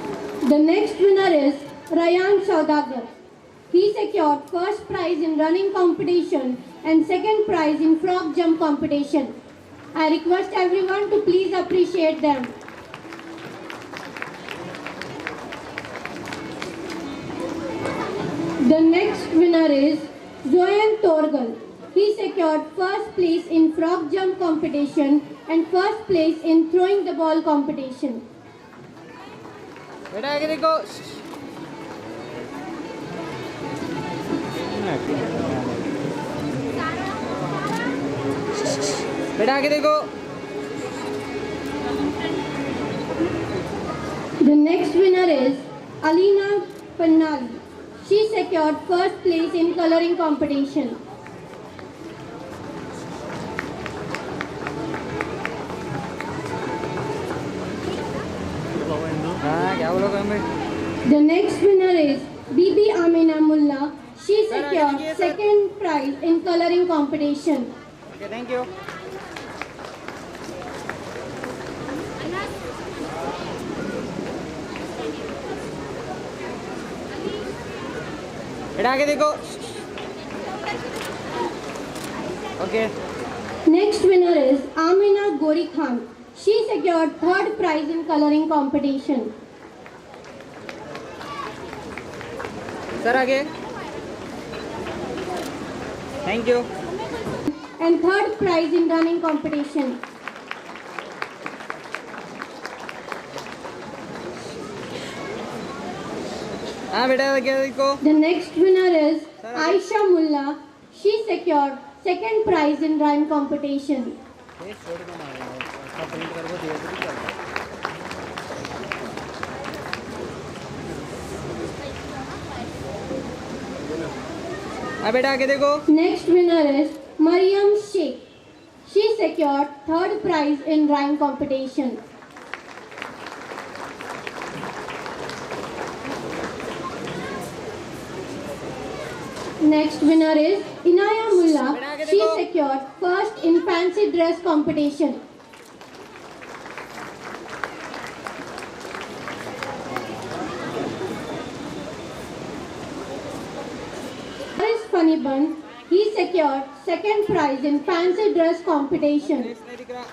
The next winner is Rayan Saudagar. He secured first prize in running competition and second prize in frog jump competition. I request everyone to please appreciate them. The next winner is Zoyan Torgal. He secured first place in frog jump competition and first place in throwing the ball competition. बेटा आगे देखो बेटा आगे देखो The next winner is Alina Pannali. She secured first place in coloring competition. हाँ क्या बोलोगे हमें The next winner is Bibi Amina Mullah. She Sir, आगे secured देखिए, sir. second prize in coloring competition. Okay thank you बेटा आगे देखो okay Next winner is Amina Gori Khan. She secured third prize in coloring competition. Sir आगे thank you And third prize in running competition. हाँ बेटा आगे देखो The next winner is Aisha Mullah. She secured second prize in rhyme competition. Print कर दो दिया तो क्या हाँ बेटा आगे देखो Next winner is Mariam Sheikh. She secured third prize in rhyme competition. Next winner is Inaya Mullah. She secured first in fancy dress competition. Haris Funibun, he secured second prize in fancy dress competition. नहीं दिख रहा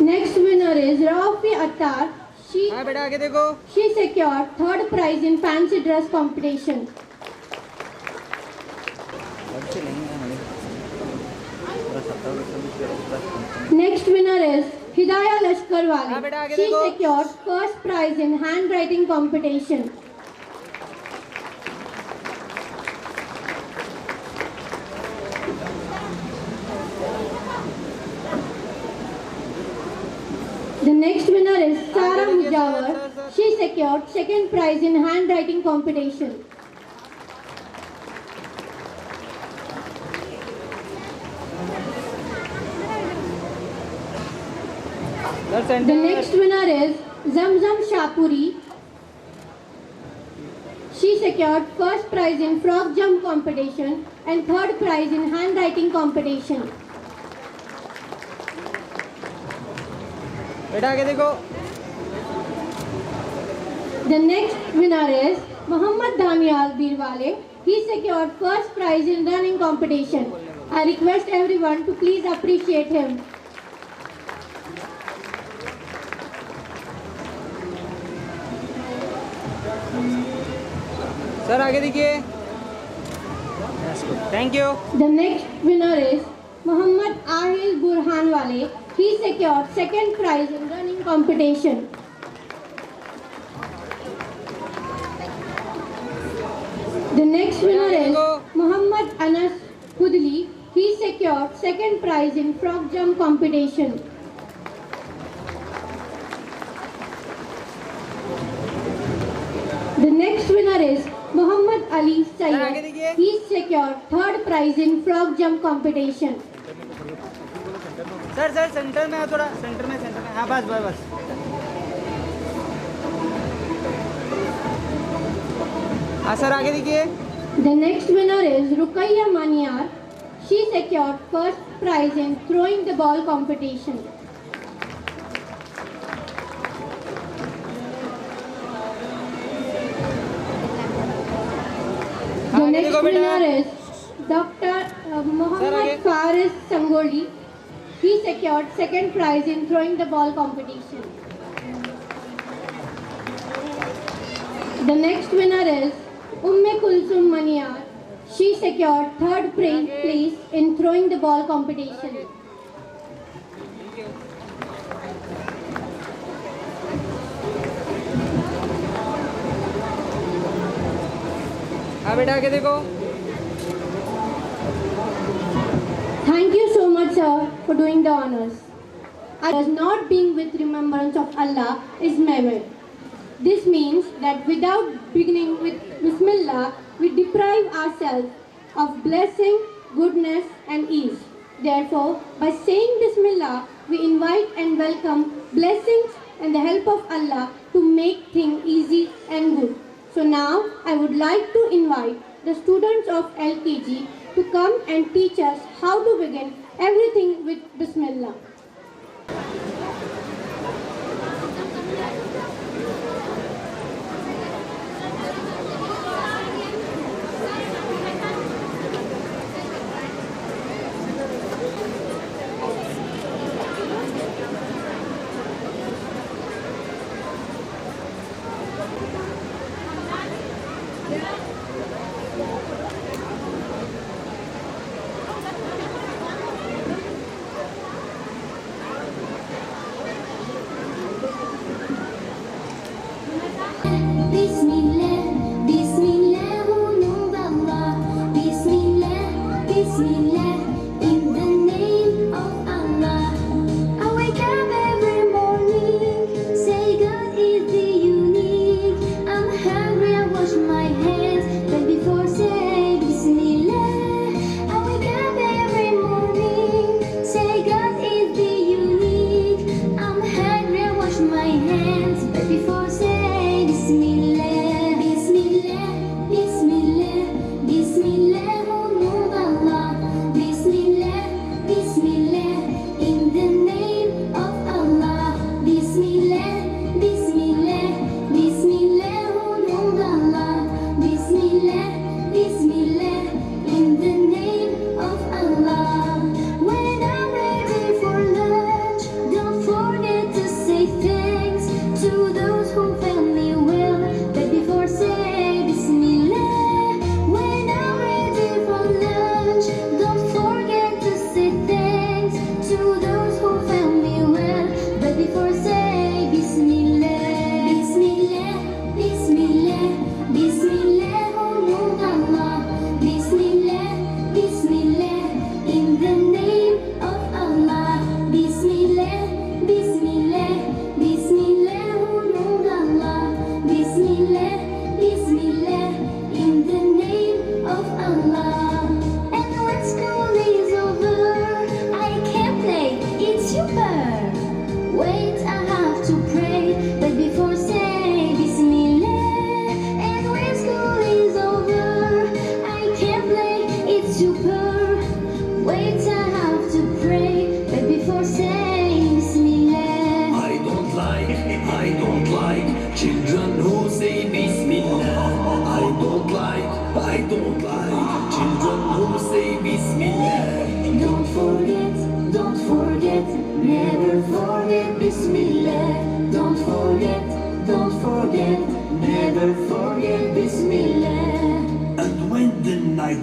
Next winner is Rafi Attar. हाँ बेटा आगे देखो She secured third prize in fancy dress competition. Next winner is Hidayah हाँ, बेटा, Lashkarwali. आगे She देखो। secured first prize in handwriting competition. The next winner is Sarah आगे देखिए, Mujawar. sir. She secured second prize in handwriting competition. Sir The centre next winner is Zamzam Shapuri. She secured first prize in frog jump competition and third prize in handwriting competition. बेटा आगे देखो The next winner is Muhammad Danial Birwale. He secured first prize in running competition. I request everyone to please appreciate him. Sir आगे देखिए. Thank you. The next winner is Muhammad Ahil Burhanwale. He secured second prize in running competition. The next winner is Muhammad Anas Hudli. He secured second prize in frog jump competition. The next winner is Muhammad Ali Sayyed. He secured third prize in frog jump competition. Sir centre में थोड़ा centre में हाँ बस. हाँ sir आगे देखिए. The next winner is Rukaiya Maniyar. She secured first prize in throwing the ball competition. The आगे next देखो बेटा. winner is Dr. Mohammad Faris Sangoli. He secured second prize in throwing the ball competition. The next winner is Umme Kulsum Maniyar. She secured third place in throwing the ball competition. हाँ बेटा आगे देखो. Thank you so much, sir, for doing the honors. I was not being with remembrance of Allah is merit. This means that without beginning with Bismillah, we deprive ourselves of blessing, goodness and ease. Therefore, by saying Bismillah, we invite and welcome blessings and the help of Allah to make things easy and good. So now, I would like to invite the students of LKG to come and teach us how to begin everything with Bismillah.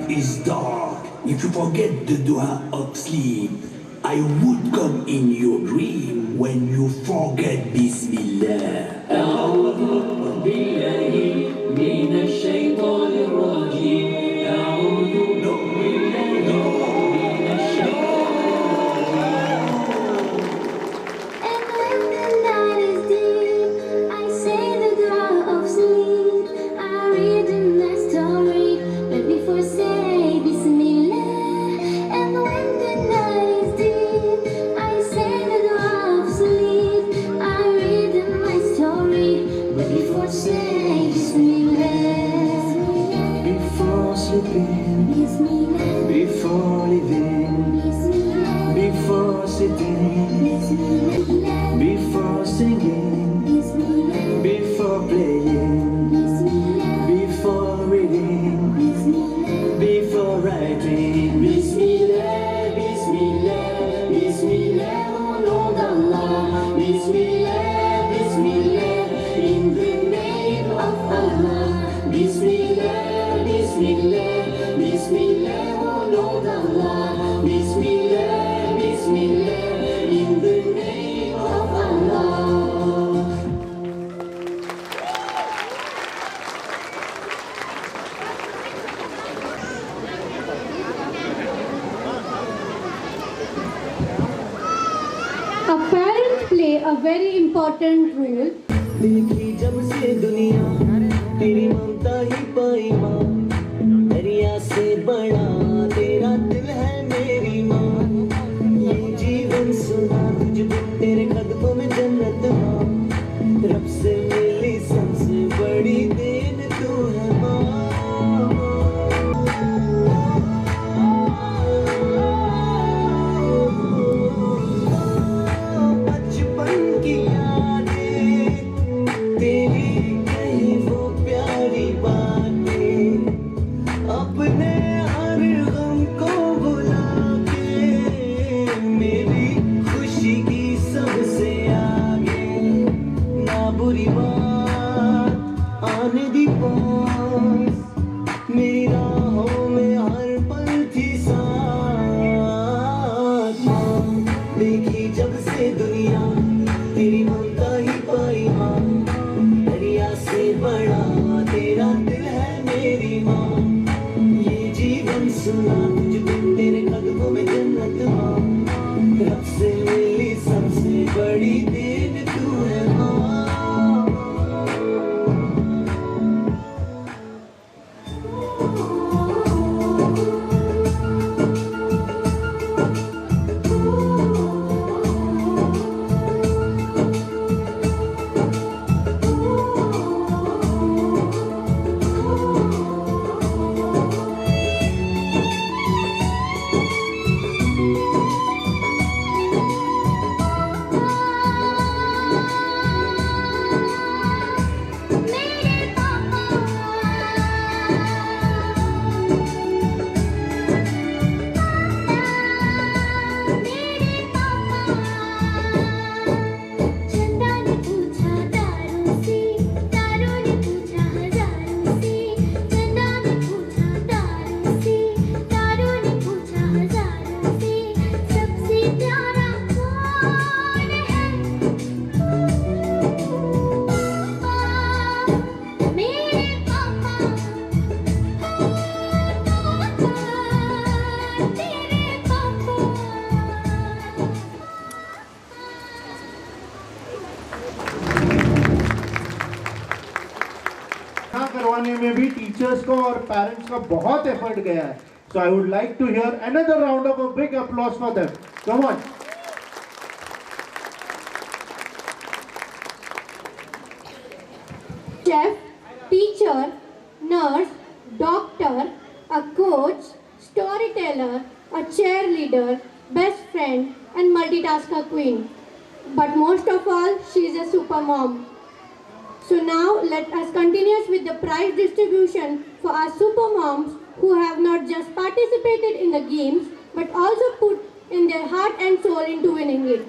night is dark, if you forget the dua of sleep, I would come in your dream when you forget Bismillah. أعوذ بالله من الشيطان الرجيم. أعوذ بالله من الشيطان And when the night is deep, I say the dua of sleep. I read in my story, but before say Bismillah. And when the night is deep, I say the dua of sleep. I read in my story, but before say Bismillah. Before sleeping, Bismillah. before living, Bismillah. before sitting, Bismillah. before singing, Bismillah. before playing, Bismillah. before reading, Bismillah. before writing. Bismillah, Bismillah, Bismillah, oh Lord Allah. Bismillah, Bismillah, in the name of Allah. Bismillah, Bismillah, Bismillah, oh Lord Allah. Bismillah, Bismillah, in the name of Allah. Parents play a very important role. देखी जब से दुनिया तेरी ममता ही पाई माँ, दरिया से बड़ा तेरा दिल है मेरी माँ। ये जीवन सुना तुझ बिन तेरे कदमों में जन्नत माँ, रब से मिली सबसे बड़ी देन तू है माँ। बचपन की यादें तेरी कही वो प्यारी बातें, अपने हर गम को भुला के मेरी खुशी की सबसे आगे, ना बुरी बात आने दी पास, मेरी राहों में हर पल थी साथ माँ। देखी जब से दुनिया तेरी ममता ही पाई माँ, दरिया से बड़ा तेरा दिल है मेरी माँ। ये जीवन सुना तुझ बिन तेरे कदमों में जन्नत माँ, रब से मिली सबसे बड़ी देन तू है माँ। करवाने में भी टीचर्स को और पेरेंट्स का बहुत एफर्ट गया है. So I would like to hear another round of a big applause for them. Come on. Chef, teacher, nurse, doctor, a coach, storyteller, a cheerleader, best friend, and multitasker queen. But most of all, she is a super mom. So now let us continue with the prize distribution for our super moms who have not just participated in the games but also put in their heart and soul into winning it.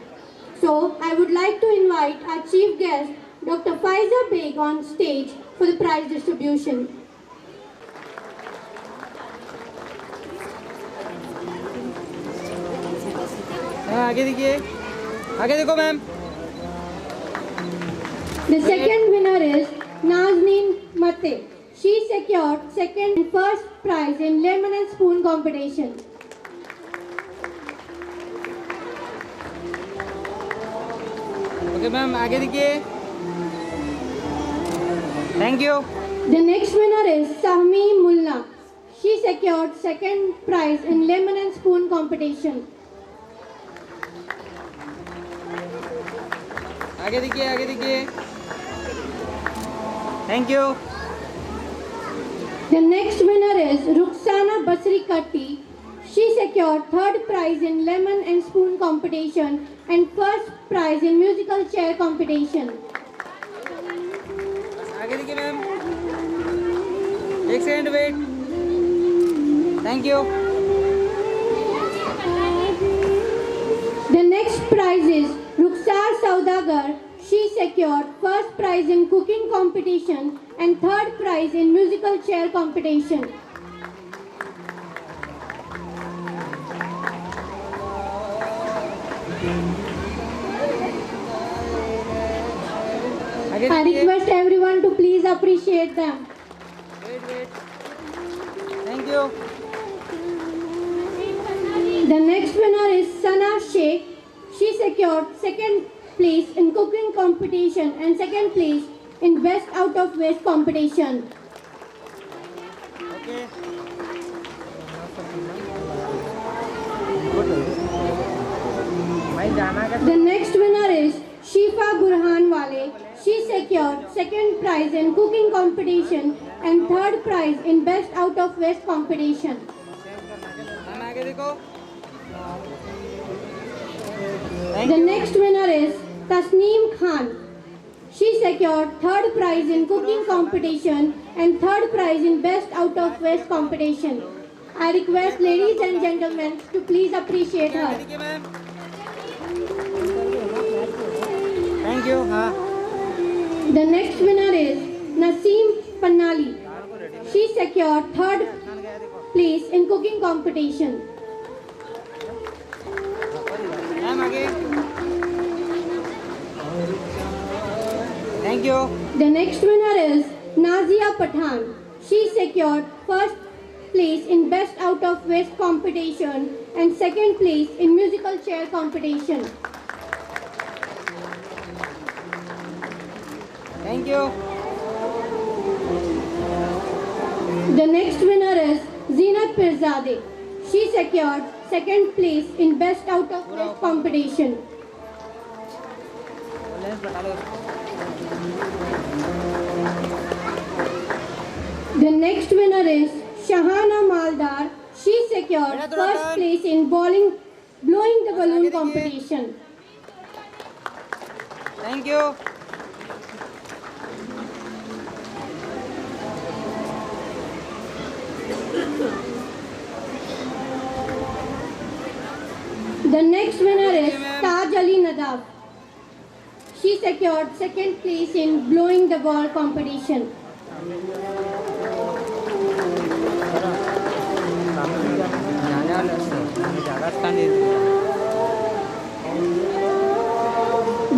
So I would like to invite our chief guest, Dr. Faiza Beg, on stage for the prize distribution. आगे देखिए, आगे देखो ma'am. The second winner is Nazneen Mate. She secured second and first prize in lemon and spoon competition. Okay ma'am, आगे देखिए। Thank you. The next winner is Sahmi Mulna. She secured second prize in lemon and spoon competition. आगे देखिए, आगे देखिए। Thank you. The next winner is Ruxana Basri Katti. She secured third prize in lemon and spoon competition and first prize in musical chair competition. आगे देखिए ma'am. एक second wait. Thank you. The next prize is Ruxar Saudagar. She secured first prize in cooking competition and third prize in musical chair competition. आगे I देखिए। request everyone to please appreciate them. Wait. Thank you. The next winner is Sana Sheikh. She secured second place in cooking competition and second place in best out of waste competition. Okay. भाई जाना का। The next winner is Shifa Burhanwale. She secured second prize in cooking competition and third prize in best out of waste competition. Ma'am आगे देखो। The next winner is Tasneem Khan. She secured third prize in cooking competition and third prize in best out of waste competition. I request ladies and gentlemen to please appreciate आगे her. देखिए ma'am. Thank you. हाँ। The next winner is Naseem Pannali. She secured third place in cooking competition. Ma'am आगे। Thank you. The next winner is Nazia Pathan. She secured first place in best out of waste competition and second place in musical chair competition. Thank you. The next winner is Zinat Pirzade. She secured second place in best out of waste competition. Lens बता लो। The next winner is Shahana Maldar. She secured first place in blowing the balloon competition. Thank you. The next winner is Taj Ali Nadab. She secured second place in blowing the ball competition.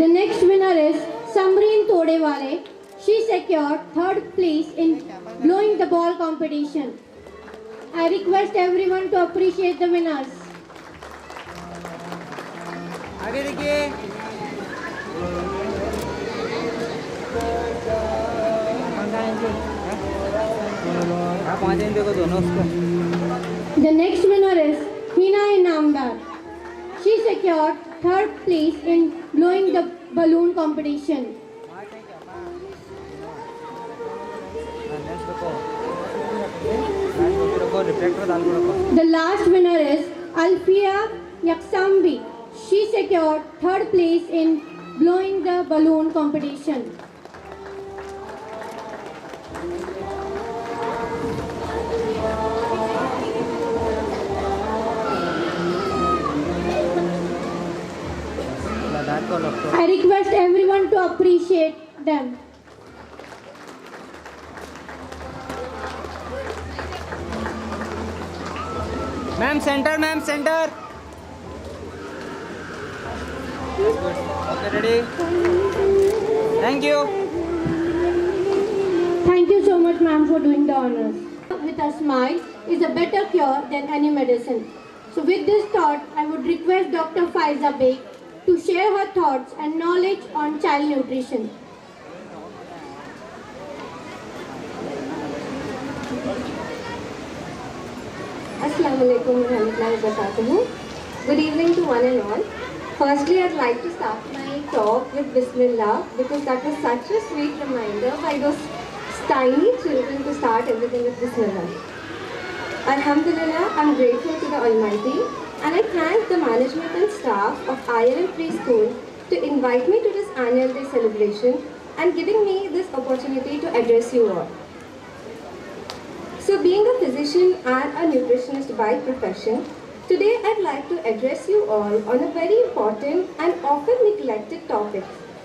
The next winner is Samreen Todewale. She secured third place in blowing the ball competition. I request everyone to appreciate the winners. आगे देखिए। आप वहाँ जाएंगे देखो दोनों उसको। The next winner is Hina Inamdar. She secured third place in blowing the balloon competition. Reflector डाल के रखो। The last winner is Alfia Yaksambi. She secured third place in blowing the balloon competition. I request everyone to appreciate them. Ma'am centre, ma'am centre. Good. Okay, ready? Thank you. Thank you so much, ma'am, for doing the honors. With a smile is a better cure than any medicine. So with this thought, I would request Dr. Faiza Beg to share her thoughts and knowledge on child nutrition. Assalamu alaikum warahmatullahi wabarakatuh. Good evening to one and all. Firstly, I'd like to start my talk with Bismillah because that was such a sweet reminder by those tiny children to start everything with Bismillah. Alhamdulillah, I'm grateful to the Almighty and I thank the management and staff of ILM Preschool to invite me to this annual day celebration and giving me this opportunity to address you all. So being a physician and a nutritionist by profession, today I'd like to address you all on a very important and often neglected topic,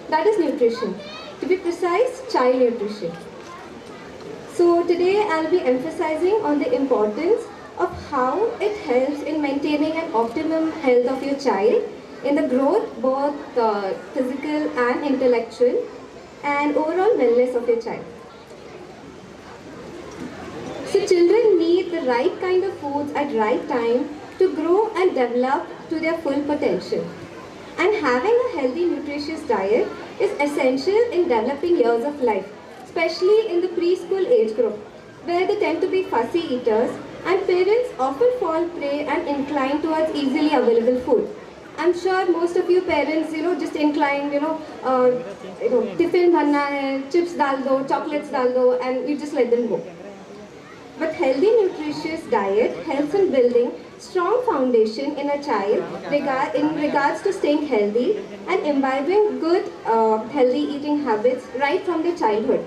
that is nutrition. To be precise, child nutrition. So today I'll be emphasizing on the importance of how it helps in maintaining an optimum health of your child in the growth, both physical and intellectual, and overall wellness of your child. So children need the right kind of foods at right time to grow and develop to their full potential. And having a healthy nutritious diet is essential in developing years of life, especially in the preschool age group, where they tend to be fussy eaters and parents often fall prey and incline towards easily available food. I'm sure most of you parents, just incline, tiffin bhanna hai, chips dal do, chocolates dal do, and you just let them go. But healthy nutritious diet helps in building strong foundation in a child in regards to staying healthy and imbibing good healthy eating habits right from their childhood.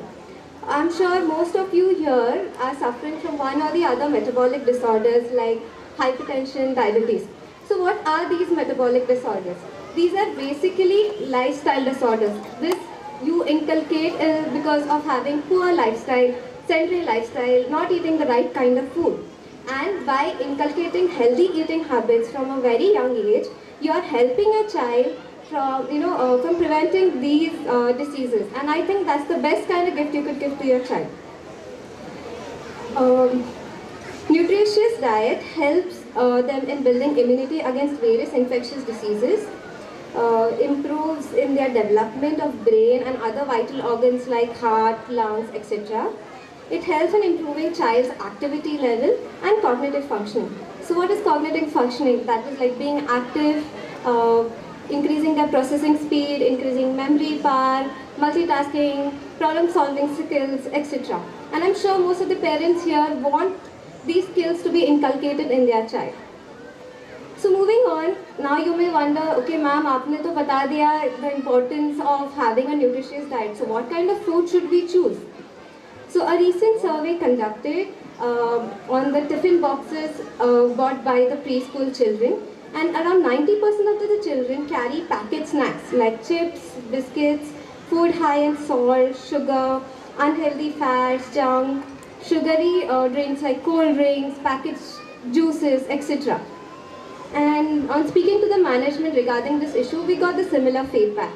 I'm sure most of you here are suffering from one or the other metabolic disorders like hypertension, diabetes. So what are these metabolic disorders? These are basically lifestyle disorders. This you inculcate because of having poor lifestyle, sedentary lifestyle, not eating the right kind of food. And by inculcating healthy eating habits from a very young age, you are helping a child from preventing these diseases. And I think that's the best kind of gift you could give to your child. Nutritious diet helps them in building immunity against various infectious diseases, improves in their development of brain and other vital organs like heart, lungs, etc. It helps in improving child's activity level and cognitive functioning. So what is cognitive functioning? That is like being active, increasing their processing speed, increasing memory power, multitasking, problem solving skills, etc. And I'm sure most of the parents here want these skills to be inculcated in their child. So moving on, now you may wonder, okay ma'am, aapne to bata diya the importance of having a nutritious diet. So what kind of food should we choose? So a recent survey conducted on the tiffin boxes bought by the preschool children, and around 90% of the children carry packet snacks like chips, biscuits, food high in salt, sugar, unhealthy fats, junk, sugary drinks like cold drinks, packaged juices, etc. And on speaking to the management regarding this issue, we got the similar feedback.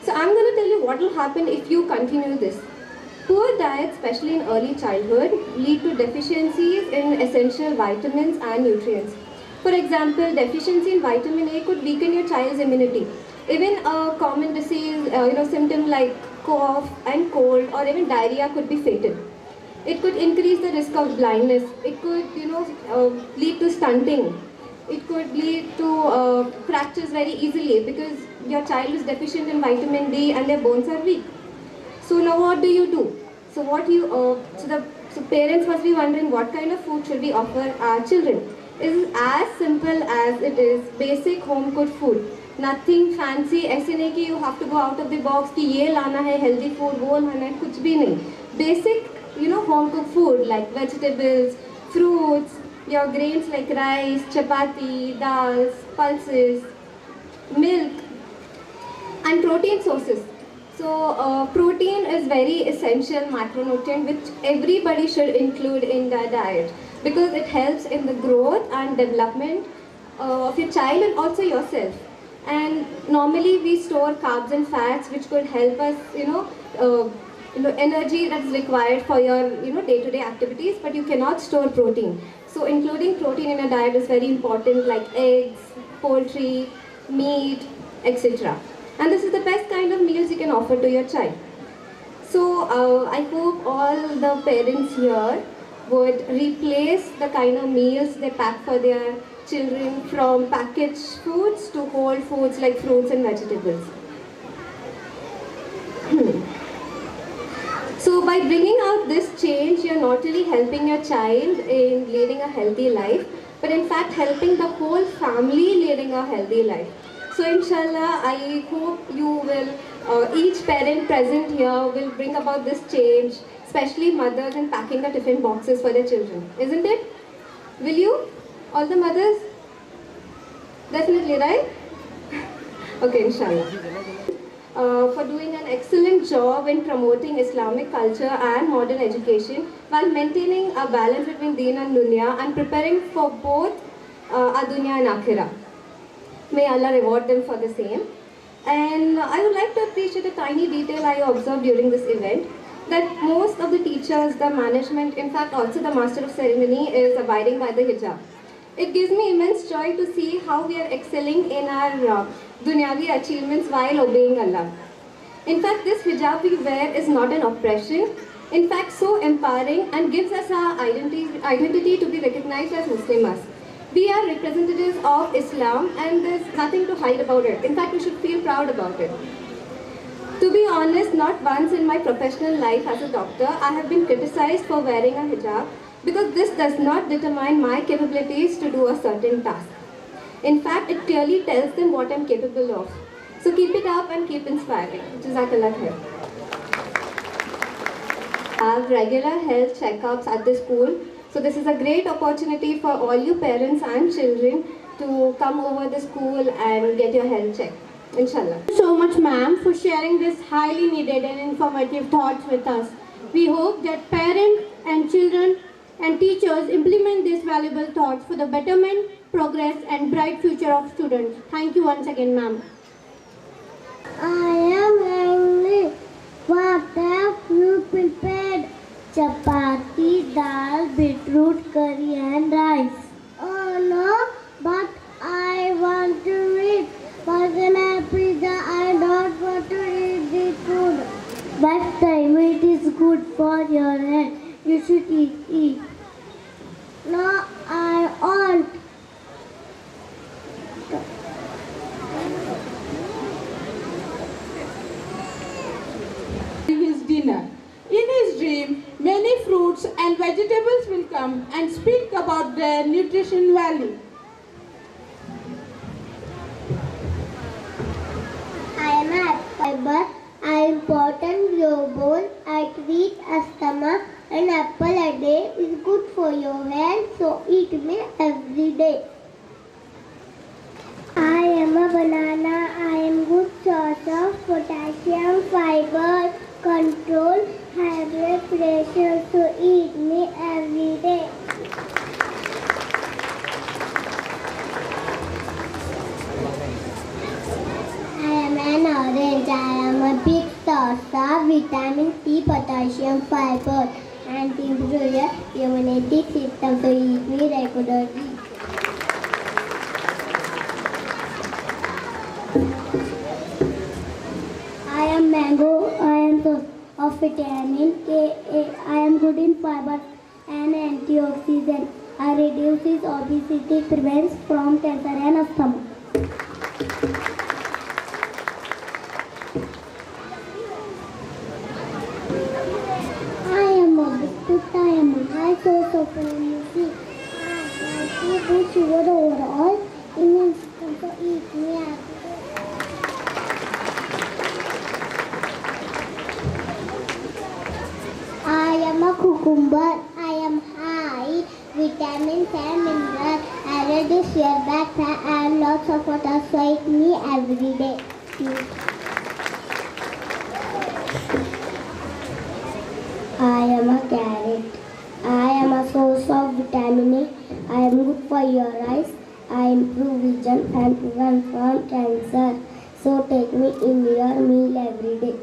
So I'm going to tell you what will happen if you continue this. Poor diet, especially in early childhood, lead to deficiencies in essential vitamins and nutrients. For example, deficiency in vitamin A could weaken your child's immunity. Even a common disease, symptom like cough and cold or even diarrhea could be fatal. It could increase the risk of blindness. It could, lead to stunting. It could lead to fractures very easily because your child is deficient in vitamin D and their bones are weak. So now what do you do? So so parents must be wondering what kind of food should we offer our children. It is as simple as it is basic home cooked food. Nothing fancy. ऐसे नहीं कि you have to go out of the box कि ये लाना है healthy food, वो लाना है, कुछ भी नहीं. Basic, home cooked food like vegetables, fruits, your grains like rice, chapati, dals, pulses, milk, and protein sources. So protein is very essential macronutrient which everybody should include in their diet because it helps in the growth and development of your child and also yourself. And normally we store carbs and fats which could help us, energy that's required for your, day-to-day activities, but you cannot store protein. So including protein in a diet is very important, like eggs, poultry, meat, etc. And this is the best kind of meals you can offer to your child. So I hope all the parents here would replace the kind of meals they pack for their children from packaged foods to whole foods like fruits and vegetables. So by bringing out this change, you're not only helping your child in leading a healthy life, but in fact helping the whole family leading a healthy life. So inshallah, I hope you will, each parent present here will bring about this change, especially mothers in packing the tiffin boxes for their children. Isn't it? Will you? All the mothers? Definitely, right? Okay, inshallah. For doing an excellent job in promoting Islamic culture and modern education while maintaining a balance between Deen and Dunya and preparing for both Adunya and Akhirah. May Allah reward them for the same. And I would like to appreciate a tiny detail I observed during this event, that most of the teachers, the management, in fact also the master of ceremony is abiding by the hijab. It gives me immense joy to see how we are excelling in our dunyavi achievements while obeying Allah. In fact, this hijab we wear is not an oppression. In fact, so empowering and gives us our identity to be recognized as Muslims. We are representatives of Islam and there's nothing to hide about it. In fact, we should feel proud about it. To be honest, not once in my professional life as a doctor, I have been criticized for wearing a hijab because this does not determine my capabilities to do a certain task. In fact, it clearly tells them what I'm capable of. So keep it up and keep inspiring. Jazakallah khair. Have regular health checkups at the school. So this is a great opportunity for all you parents and children to come over the school and get your health checked. Inshallah. Thank you so much, ma'am, for sharing this highly needed and informative thoughts with us. We hope that parents and children and teachers implement these valuable thoughts for the betterment, progress and bright future of students. Thank you once again, ma'am. I am hungry. What have you prepared? Chapati, dal, beetroot curry and rice. Oh no, but I want to eat. But when I pizza, I don't want to eat the food. But the meat is good for your health. You should eat. No, I won't. His dinner. In his dream, many fruits and vegetables will come and speak about their nutrition value. I am a fiber. I am important global. I treat asthma. An apple a day is good for your health, so eat me every day. I am a banana. I am good source of potassium, fiber, control high blood pressure, so eat me every day. I am an orange. I am a big source of vitamin C, potassium, fiber, and improve your immunity system, so eat me regularly. I am mango. I am source of vitamin K. I am good in fiber and antioxidant. I reduces obesity, prevents from cancer and asthma. I am a biscuit. I am a high source of energy. I have good sugar overall. Immune system, so eat me every day. I am a cucumber. I am high vitamins and minerals. I reduce your back fat and lots of water, so eat me every day. I am a carrot. I am a source of vitamin A. I am good for your eyes. I improve vision and prevent from cancer answer. So take me in your meal every day.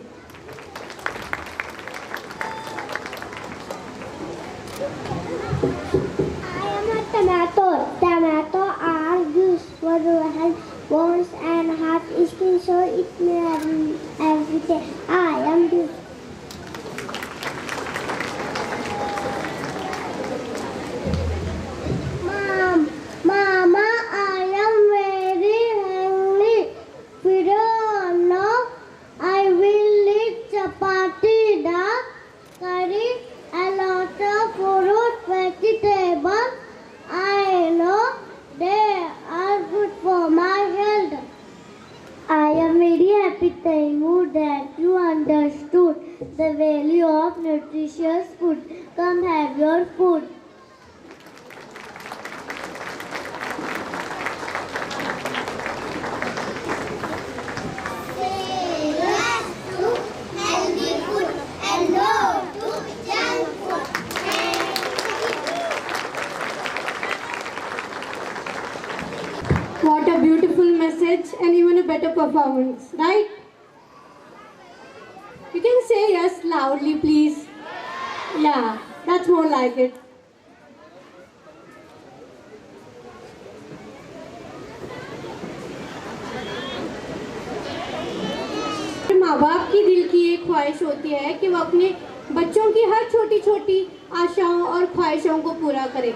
I am a tomato. Tomato are used for health, bones and heart. Skin, so it may every day. I am this. Mama, I am very hungry. We don't know. I will eat chapati, dal, curry, a lot of fruit, vegetable. I know they are good for my health. I am very happy, Taimu, that you understood the value of nutritious food. Come have your food. What a beautiful message and even a better performance, right? You can say yes loudly, please. Yeah, that's more like it. माँ बाप की दिल की एक ख्वाहिश होती है कि वो अपने बच्चों की हर छोटी छोटी आशाओं और ख्वाहिशों को पूरा करें।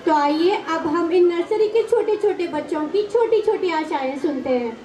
तो आइए अब हम इन नर्सरी के छोटे छोटे बच्चों की छोटी छोटी आशाएं सुनते हैं।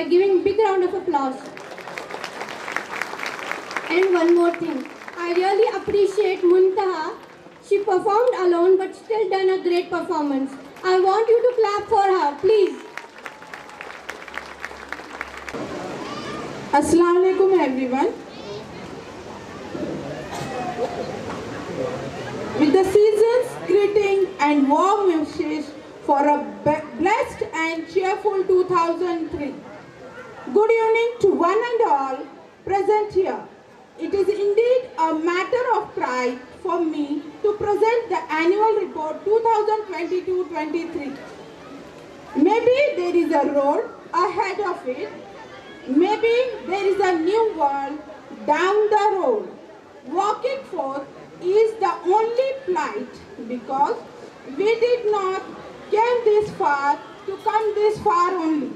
giving big round of applause. And one more thing, I really appreciate Muntaha. She performed alone but still done a great performance. I want you to clap for her, please. Assalamu alaikum everyone. With the season's greeting and warm wishes for a blessed and cheerful 2003. Good evening to one and all present here. It is indeed a matter of pride for me to present the annual report 2022-23. Maybe there is a road ahead of it. Maybe there is a new world down the road. Walking forth is the only plight because we did not came this far to come this far only.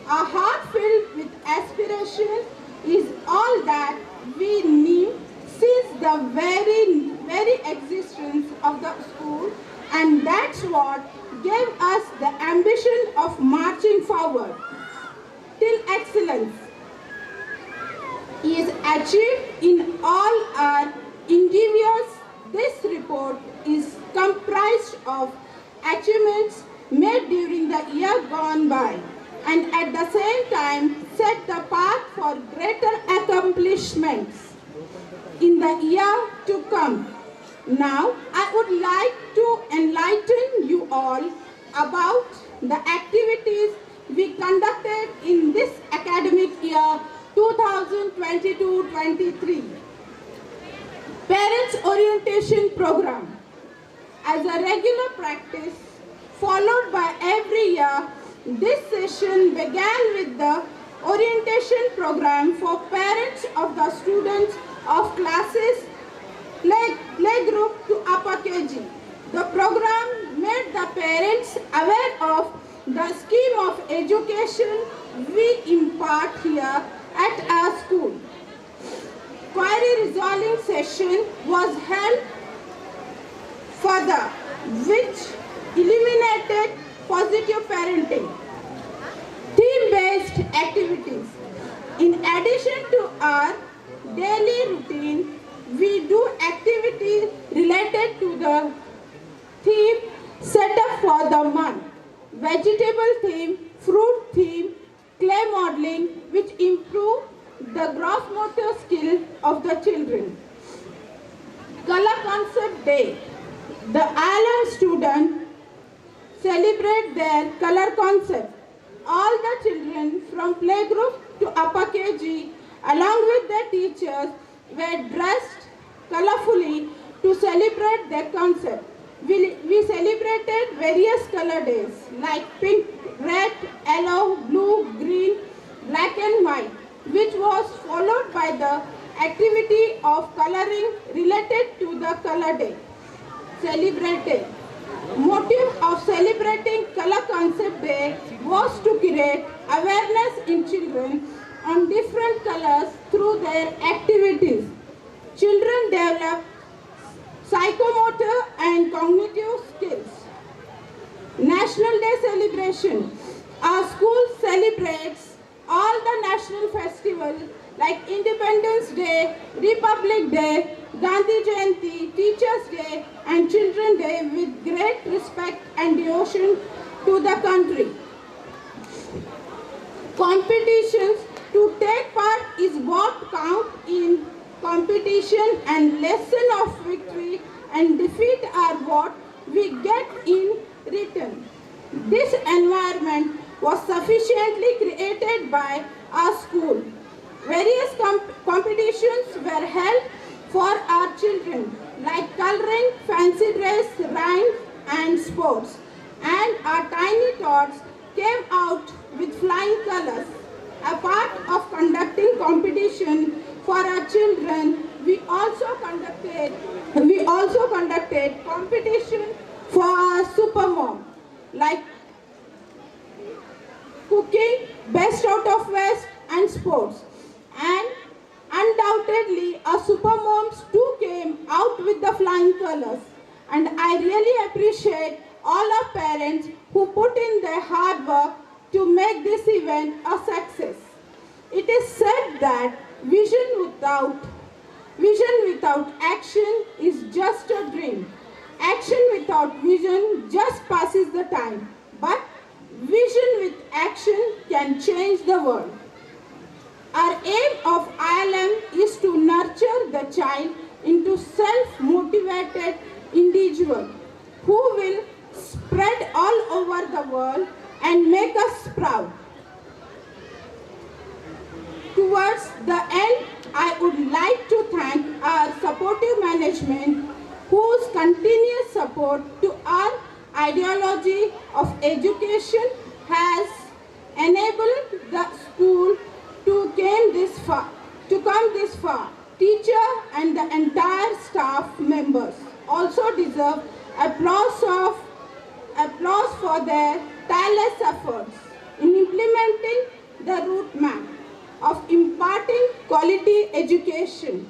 A heart filled with aspiration is all that we knew since the very existence of the school, and that's what gave us the ambition of marching forward till excellence is achieved in all our endeavors. This report is comprised of achievements made during the year gone by and at the same time set the path for greater accomplishments in the year to come. Now, I would like to enlighten you all about the activities we conducted in this academic year 2022-23. Parents Orientation Program. As a regular practice followed by every year, this session began with the orientation program for parents of the students of classes playgroup to upper KG. The program made the parents aware of the scheme of education we impart here at our school. Query resolving session was held further, which eliminated positive parenting. Theme-based activities. In addition to our daily routine, we do activities related to the theme set up for the month. Vegetable theme, fruit theme, clay modeling, which improve the gross motor skill of the children. Color Concept Day. The island students celebrate their color concept. All the children from playgroup to upper KG along with their teachers were dressed colorfully to celebrate their concept. We celebrated various color days like pink, red, yellow, blue, green, black and white, which was followed by the activity of coloring related to the color day. Celebrated. Motive of celebrating Color Concept Day was to create awareness in children on different colors through their activities. Children develop psychomotor and cognitive skills. National Day celebration. Our school celebrates all the national festivals like Independence Day, Republic Day, Gandhi Jayanti, Teachers Day and Children's Day with great respect and devotion to the country. Competitions. To take part is what count in competition, and lesson of victory and defeat are what we get in return. This environment was sufficiently created by our school. Various competitions were held for our children like coloring, fancy dress, rhymes and sports. And our tiny tots came out with flying colors. A part of conducting competition for our children, we also conducted competition for our super mom like cooking, best out of west and sports. And undoubtedly our super moms too came out with the flying colors. And I really appreciate all our parents who put in their hard work to make this event a success. It is said that vision without action is just a dream. Action without vision just passes the time. But vision with action can change the world. Our aim of ILM is to nurture the child into self-motivated individual who will spread all over the world and make us proud. Towards the end, I would like to thank our supportive management whose continuous support to our ideology of education has enabled the school to come this far. Teacher and the entire staff members also deserve applause for their tireless efforts in implementing the route map of imparting quality education.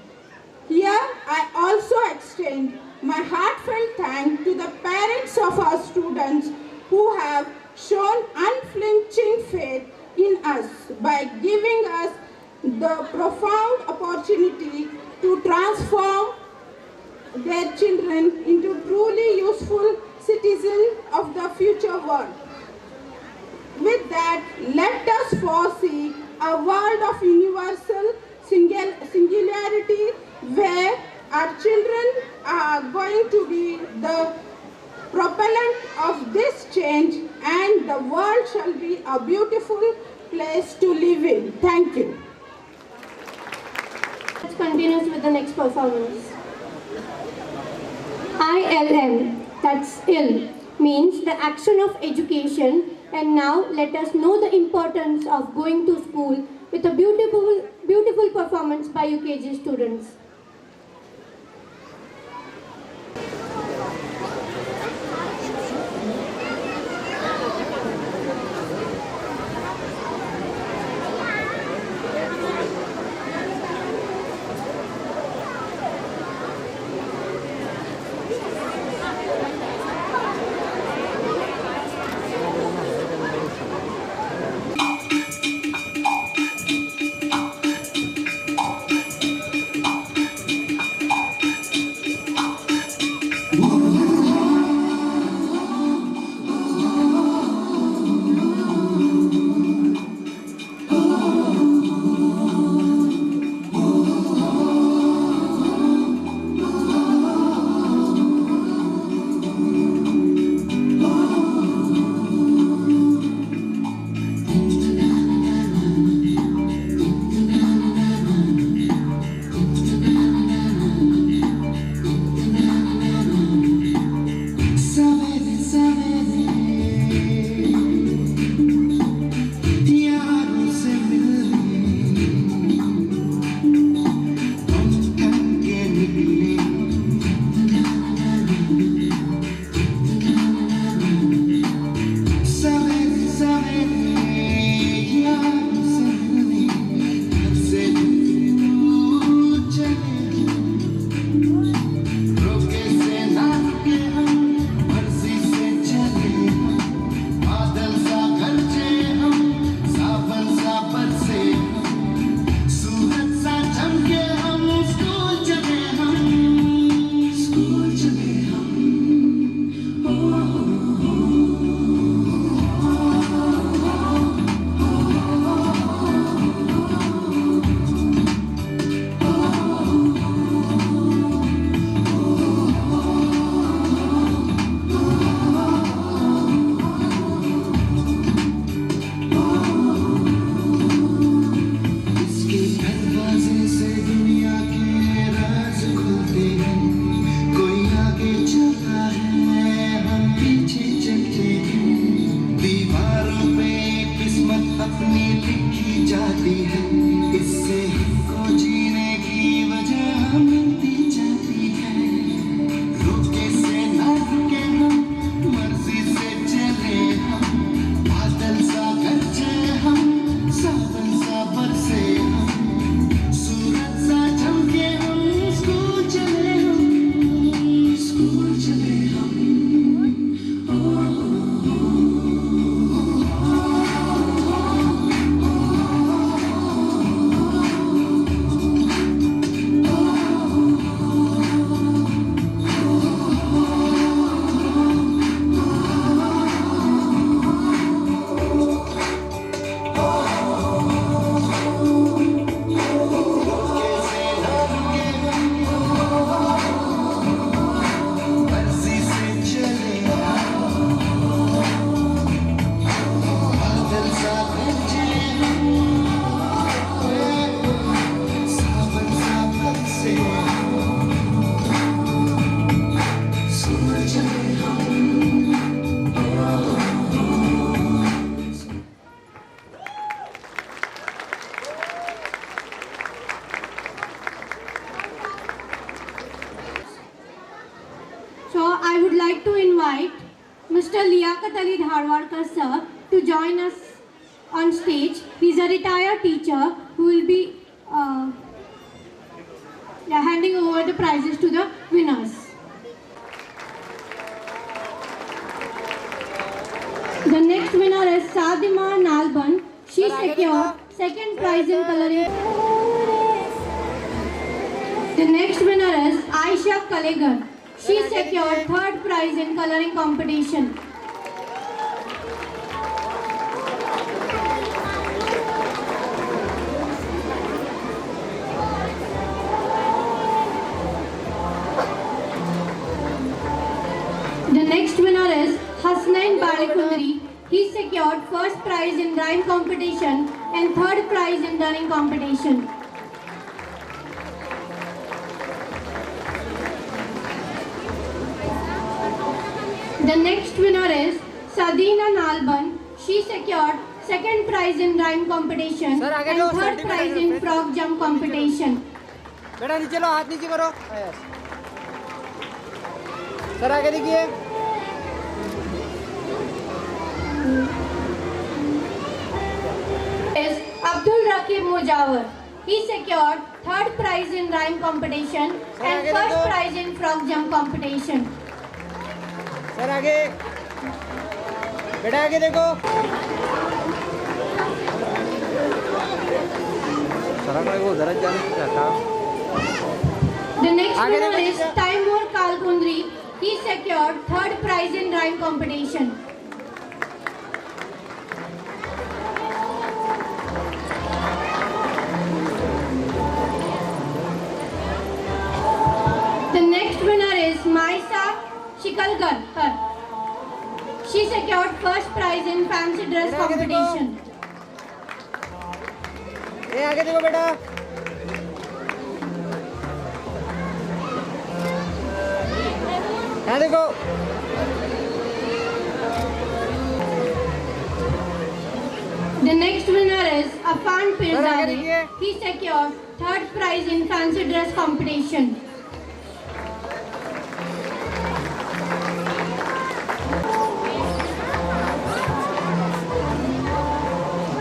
Here I also extend my heartfelt thanks to the parents of our students who have shown unflinching faith in us by giving us the profound opportunity to transform their children into truly useful citizens of the future world. With that, let us foresee a world of universal singularity where our children are going to be the propellant of this change and the world shall be a beautiful place to live in. Thank you. Let's continue with the next performance. ILM, that's ill, means the action of education, and now let us know the importance of going to school with a beautiful performance by UKG students. Mr. Liaquat Ali Dharwadkar sir to join us on stage. He's a retired teacher who will be handing over the prizes to the winners. The next winner is Sadima Nalban. She secured second prize in coloring. The next winner is Aisha Kalegar. She secured third prize in coloring competition. The next winner is Hasnain Balikundri. He secured first prize in rhyme competition and third prize in running competition. The next winner is Sadina Nalban. She secured second prize in rhyme competition and third prize in frog jump competition. बेटा नीचे लो, हाथ नीचे करो। Sir आगे देखिए। Is Abdul Rakib Mujawar. He secured third prize in rhyme competition and first prize in frog jump competition. Sir आगे। बेटा आगे देखो। सर आगे को उधर जाने से था। The next winner is Taimur Kalkundri. He secured third prize in rhyme competition. The next winner is Maisa Shikalgar. She secured first prize in fancy dress competition. ये आगे देखो बेटा। यहाँ देखो। The next winner is Afan Pirzadeh. He secured third prize in fancy dress competition.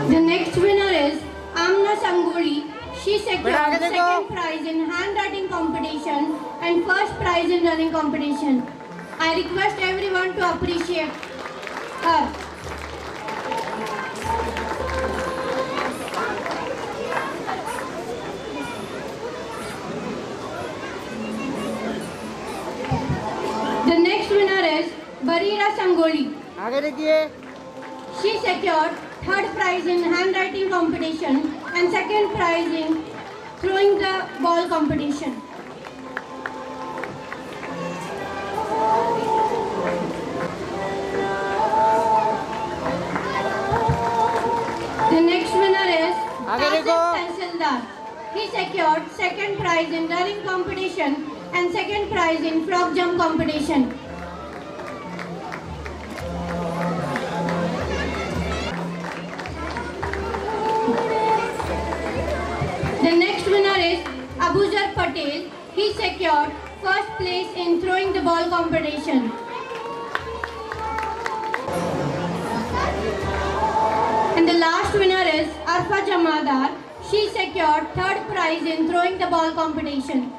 The next winner is Amna Sanguri. She secured second prize in handwriting competition and first prize in running competition. I request everyone to appreciate her. The next winner is Barira Sangoli. आगे देखिए। She secured third prize in handwriting competition and second prize in throwing the ball competition. The next winner is Asif Tahsildar. He secured second prize in running competition and second prize in frog jump competition. The next winner is Abuzar Patel. He secured first place in throwing the ball competition. And the last winner is Arfa Jamadar. She secured third prize in throwing the ball competition.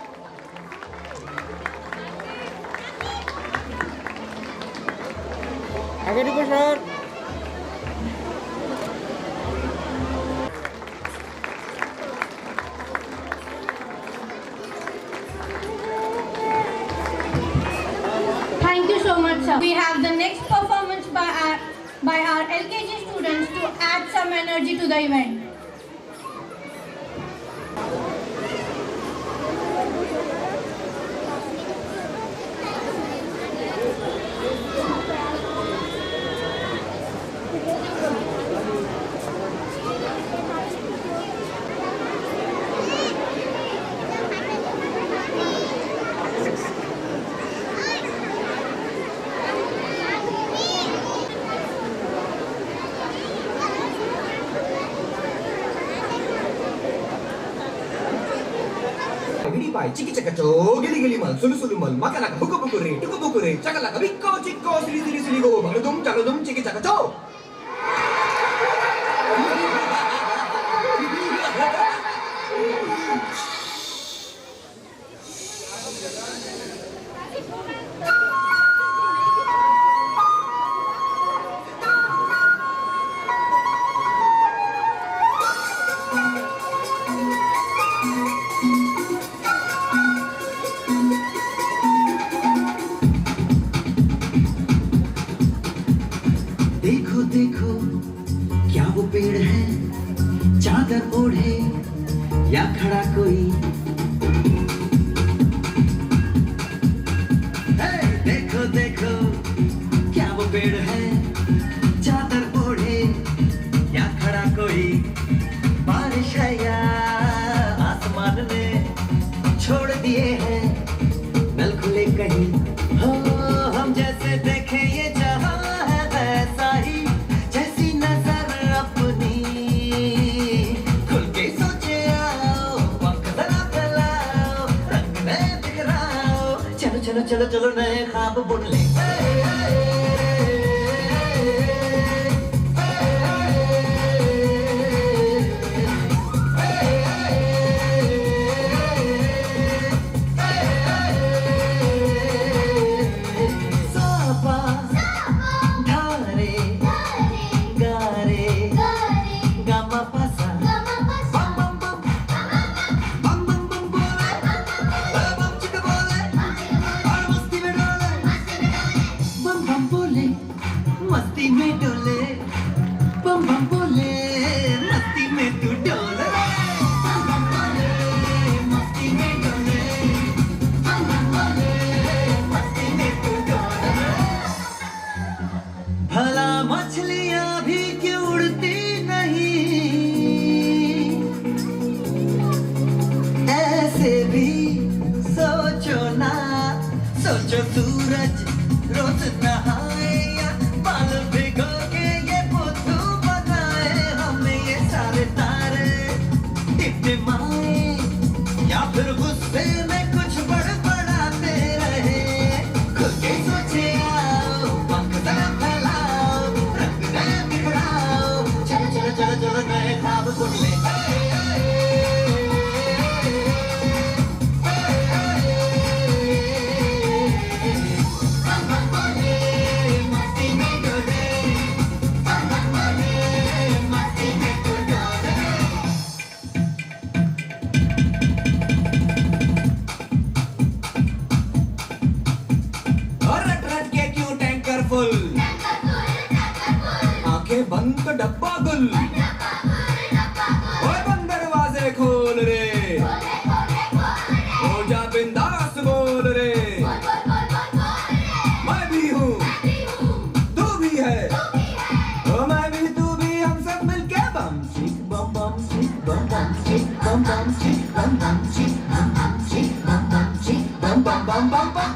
आगे देखो sir. Thank you so much, sir. We have the next performance by our LKG students to add some energy to the event. Chiki chaka gili gili mal, sulu sulu mal, makalaka huku buku re, tuku buku re, chakalaka bikko chikko, sili sili sili go, bang dum देखो देखो क्या वो पेड़ है, चादर ओढ़े या खड़ा कोई। देखो देखो क्या वो पेड़ है, चादर ओढ़े या खड़ा कोई। बारिश है या आसमान ने छोड़ दिए हैं नल खुले कहीं। हो हम जैसे देखें ये जहां है वैसा ही, जैसी नजर अपनी खुल के सोचे आओ, पंख जरा फैलाओ, रंग नए बिखराओ। चलो चलो चलो चलो नए ख्वाब बुन ले। मस्ती में डोले बम बम बोले, मस्ती में तू डोले। बम बम बोले मस्ती में डोले, बम बम बोले मस्ती में तू डोले। भला मछलियां भी क्यों उड़ती नहीं, ऐसे भी सोचो ना। सोचो सूरज रोज नहाए या बाल भिगो के ये बुद्धू बनाए। हमें ये सारे तारे टिमटिमाए या फिर गुस्से में कुछ बड़बड़ाते रहे। खुद के सोचे आओ, पंख जरा फैलाओ, रंग नए बिखराओ। चलो चलो चलो चलो नए ख्वाब बुन ले। आंखें बंद तो डब्बा गुल, ओए बंद दरवाजे खोल रे, हो जा बिंदास बोल रे। मैं भी हूँ तू भी है, ओ मैं भी तू भी, हम सब मिलके बम चिक बम बम चिक बम बम चिक बम बम चिक बम बम चिक बम बम चिक बम बम चिक बम बम बम बम बम।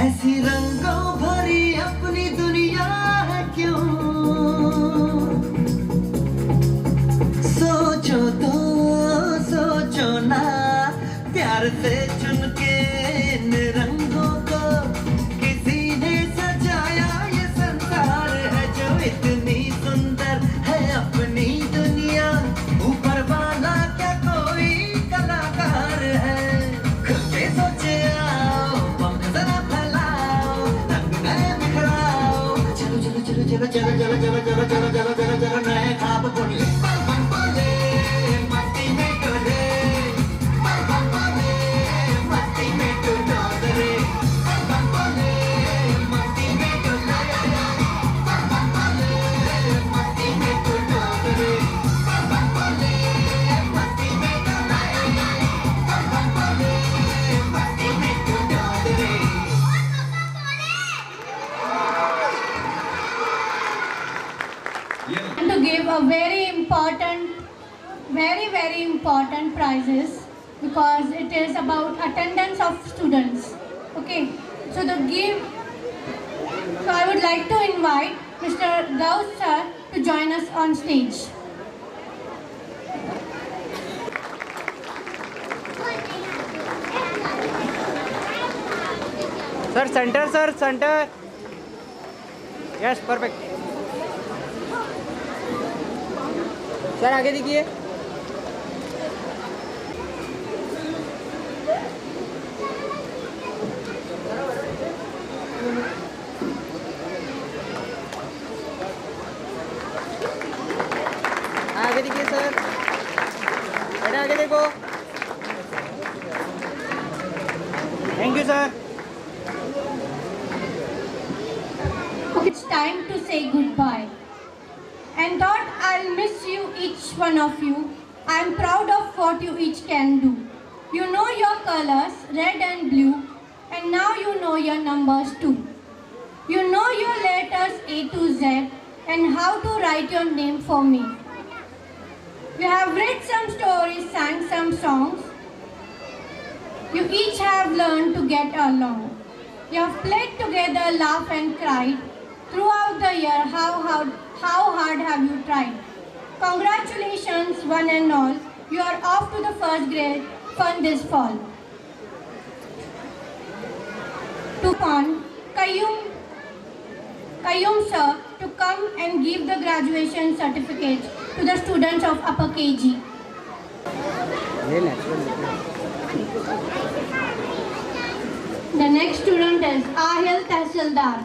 ऐसी रंगों भरी अपनी दुनिया है क्यों, सोचो तो सोचो ना। प्यार से चुन के इन रंगों को किसी ने सजाया। ये संसार है जो इतनी सुंदर है अपनी दुनिया, ऊपर वाला क्या कोई कलाकार है। खुद के सोचे आओ, पंख जरा फैलाओ, रंग नए बिखराओ। चलो चलो चलो चलो चलो चलो चलो चलो चलो चलो चलो चलो नए ख्वाब बुन ले। बम बम बोले मस्ती में डोले, बम बम बोले मस्ती में तू डोले। बम बम बोले मस्ती में डोले, बम बम बोले मस्ती में तू डोले। बम बम बोले मस्ती में डोले, बम बम बोले मस्ती में तू डोले। And to give a very important prizes, because it is about attendance of students. Okay, so I would like to invite Mr. Gauss sir to join us on stage. Sir centre, sir centre, yes perfect. Sir आगे देखिए। आगे देखिए sir, बेटा आगे देखो। Thank you, sir. It's time to say goodbye. And thought I'll miss you, each one of you. I'm proud of what you each can do. You know your colors, red and blue, and now you know your numbers too. You know your letters A to Z and how to write your name for me. You have read some stories, sang some songs. You each have learned to get along. You have played together, laughed and cried. Throughout the year, how hard have you tried? Congratulations, one and all. You are off to the first grade fun this fall. To Qayyum sir to come and give the graduation certificate to the students of upper KG. The next student is Ahil Tahsildar.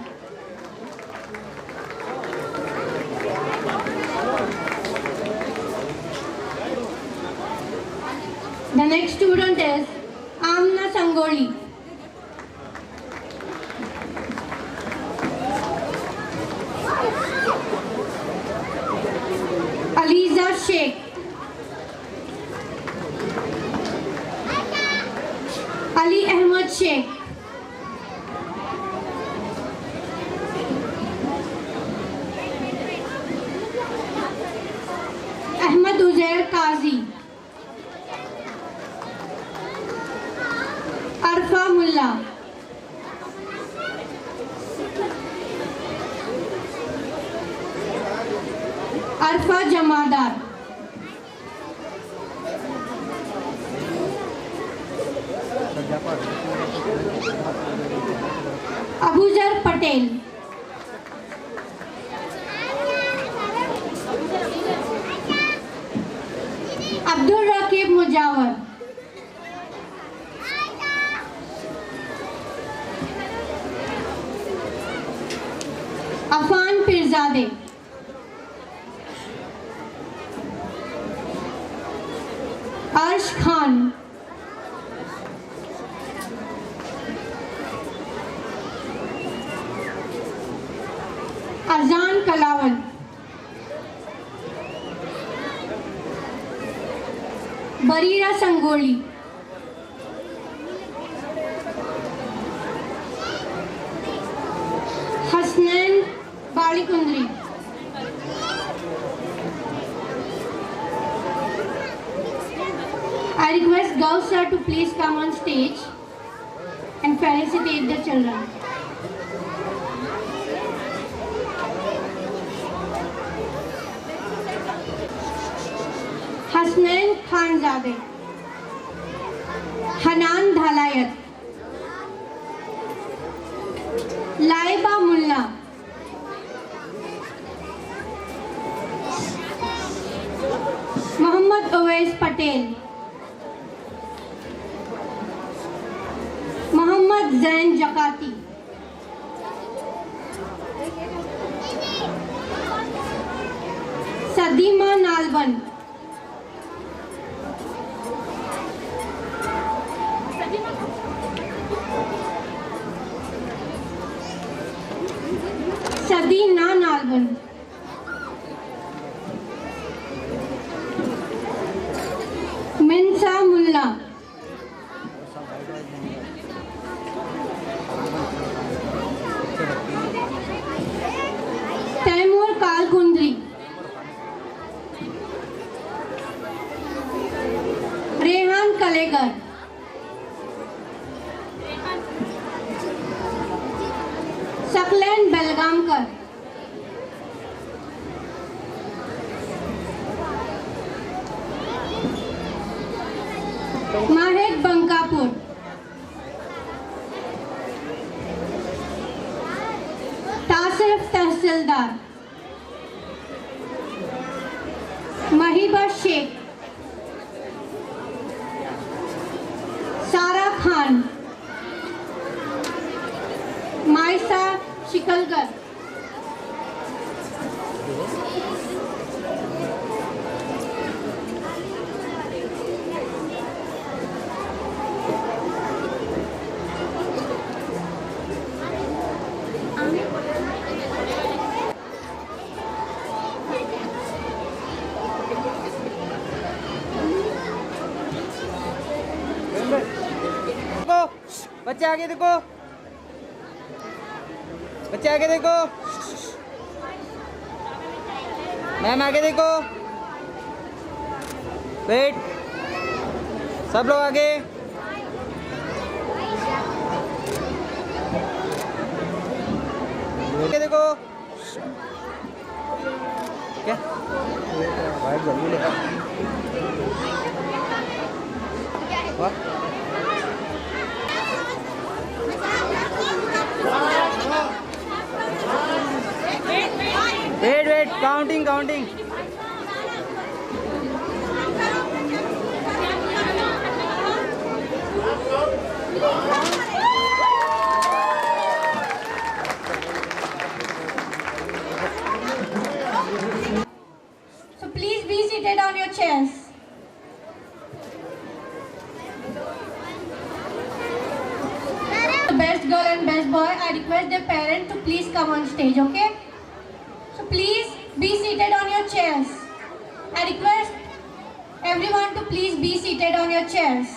The next student is Amna Sangoli. Aliza Sheikh. Ali Ahmed Sheikh. Ahmed Uzair Qazi. Arfa Mulla. Arfa Jamadar. Abuzar Patel. Abdul Rakib Mujawar. Afan Pirzade. Arsh Khan. Azan Kalawal. Barira Sangoli. Hasnain Balikundri. I request Gauss sir to please come on stage and felicitate the children. Hasnain Khanzadeh. Hanan Dhalayat. Laiba Mulla. Muhammad Awais Patel. Muhammad Zain Jakati. Sadima Nalban. Sadina Nalban. Minsa Mulla. Taimur Kalkundri. Rehan Kalegar. Saklen Belgamkar. Mahek Bankapur. Tasif Tahsildar. Mahiba Sheikh. Sara Khan. Maisa Shikalgar. बच्चे आगे देखो, बच्चे आगे देखो, ma'am आगे देखो, wait, सब लोग आगे, आगे देखो, क्या बाइक जल्दी ले wait, counting So please be seated on your chairs. The best girl and best boy, I request their parents to please come on stage, okay? So please be seated on your chairs. I request everyone to please be seated on your chairs.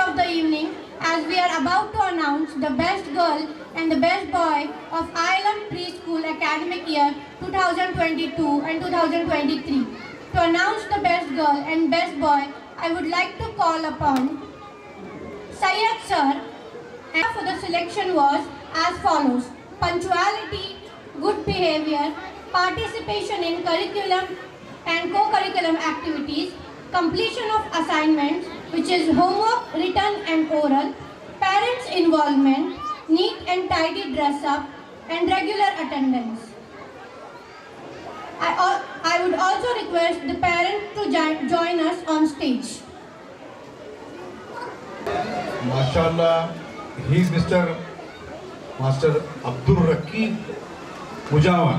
Of the evening, as we are about to announce the best girl and the best boy of Ireland Preschool Academic Year 2022 and 2023. To announce the best girl and best boy, I would like to call upon Syed sir, and for the selection was as follows: punctuality, good behavior, participation in curriculum and co-curriculum activities, completion of assignments, which is homework, written and oral, parents' involvement, neat and tidy dress up, and regular attendance. I would also request the parents to join us on stage. MashaAllah, he is Master Abdul Rakib Mujawa,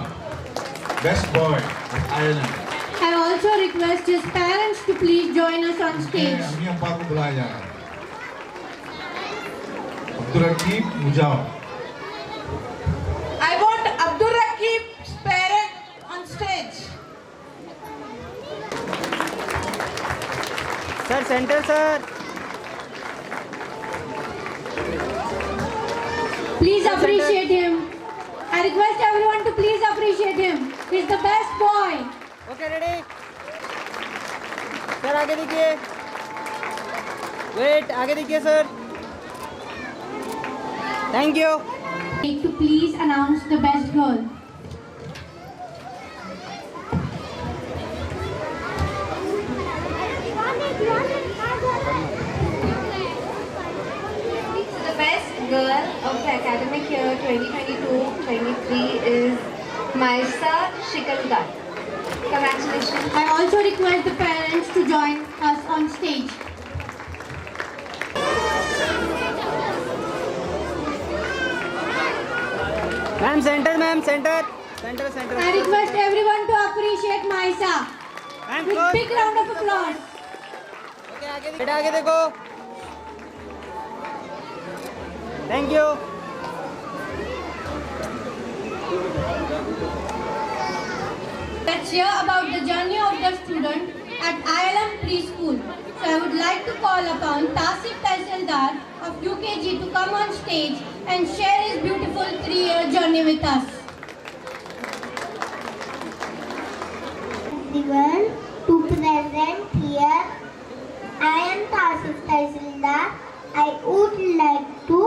best boy of Ireland. I also request his parents to please join us on stage. अम्मी अब्बा को बुलाया जा रहा है. Abdul Rakib Mujawa. I want Abdul Rakib's parent on stage. Sir, centre sir. Please appreciate him. I request everyone to please appreciate him. He's the best boy. Okay ready sir, आगे देखिए, wait, आगे देखिए sir. Thank you. To please announce the best girl. The best girl of the academic year 2022-23 is Maisa Shikalgar. Congratulations. I also request the parents to join us on stage. Ma'am centre, ma'am centre. I request everyone to appreciate Maisa with big round of applause. Okay, आगे देखो. Thank you. Let's hear about the journey of the student at ILM Preschool. So I would like to call upon Tasif Tehsildar of UKG to come on stage and share his beautiful 3-year journey with us. Everyone to present here. I am Tasif Tehsildar. I would like to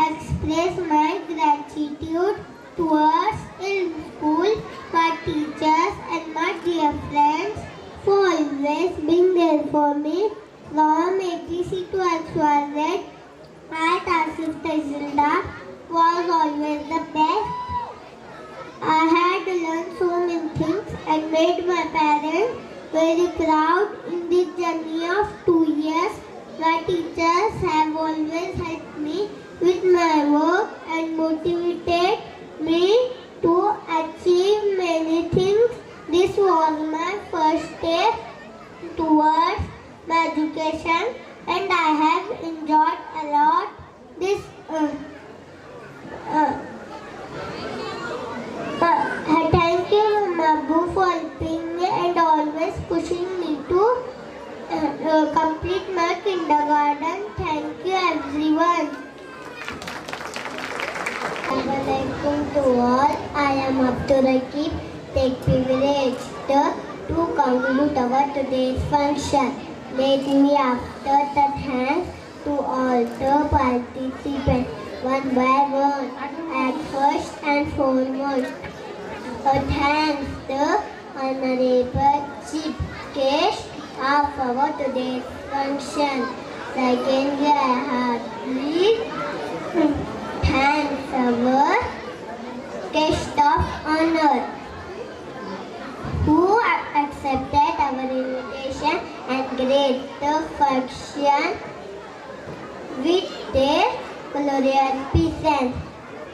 express my gratitude towards ILM School, my teachers and my dear friends for always being there for me from ATC to XYZ. I, Tasif Tehsildar, was always the best. I had learned so many things and made my parents very proud in this journey of 2 years. My teachers have always helped me with my work and motivated me to achieve many things. This was my first step towards my education and I have enjoyed a lot this thank you Mabu for helping me and always pushing me to complete my kindergarten. Thank you everyone. Assalamualaikum to all. I am Abdul Rakib. Take privilege to conclude our today's function. Let me after the thanks to all the participants one by one. At first and foremost, thanks the Honorable Chief Guest of our today's function. Secondly, I heartily thanks our guest of honor who accepted our invitation and graced the function with their glorious presence.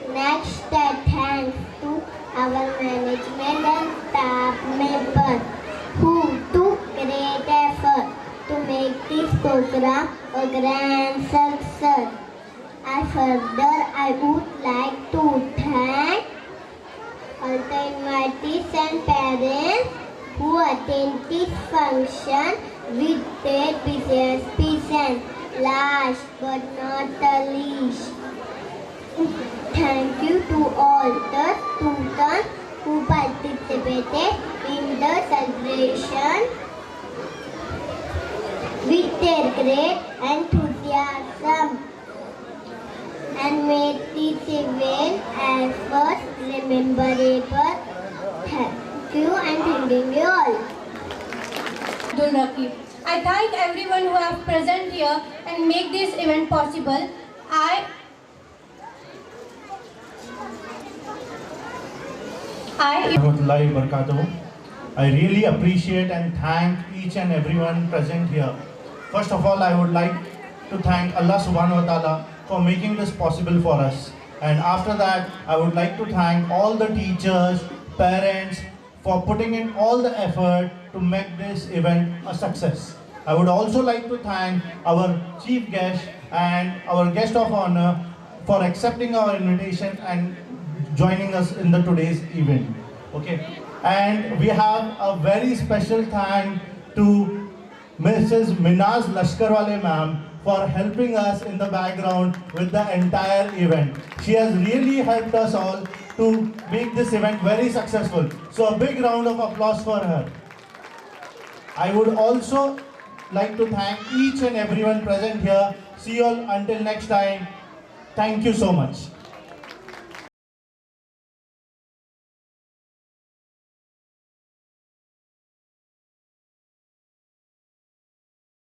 Next, thanks to our management and staff members who took great effort to make this program a grand success. I would like to thank all the invitees and parents who attend this function with their precious presence. Last but not the least, thank you to all the students who participated in the celebration with their great enthusiasm and made this event as first rememberable. Thank you and thanking you all. Abdul Rakib. I thank everyone who have present here and make this event possible. I Warahmatullahi wabarakatuh. I really appreciate and thank each and everyone present here. First of all, I would like to thank Allah subhanahu wa ta'ala for making this possible for us. And after that, I would like to thank all the teachers, parents for putting in all the effort to make this event a success. I would also like to thank our chief guest and our guest of honor for accepting our invitation and joining us in the today's event. Okay, and we have a very special thank to Mrs. Minaz Lashkarwale ma'am for helping us in the background with the entire event. She has really helped us all to make this event very successful. So a big round of applause for her. I would also like to thank each and everyone present here. See you all until next time. Thank you so much.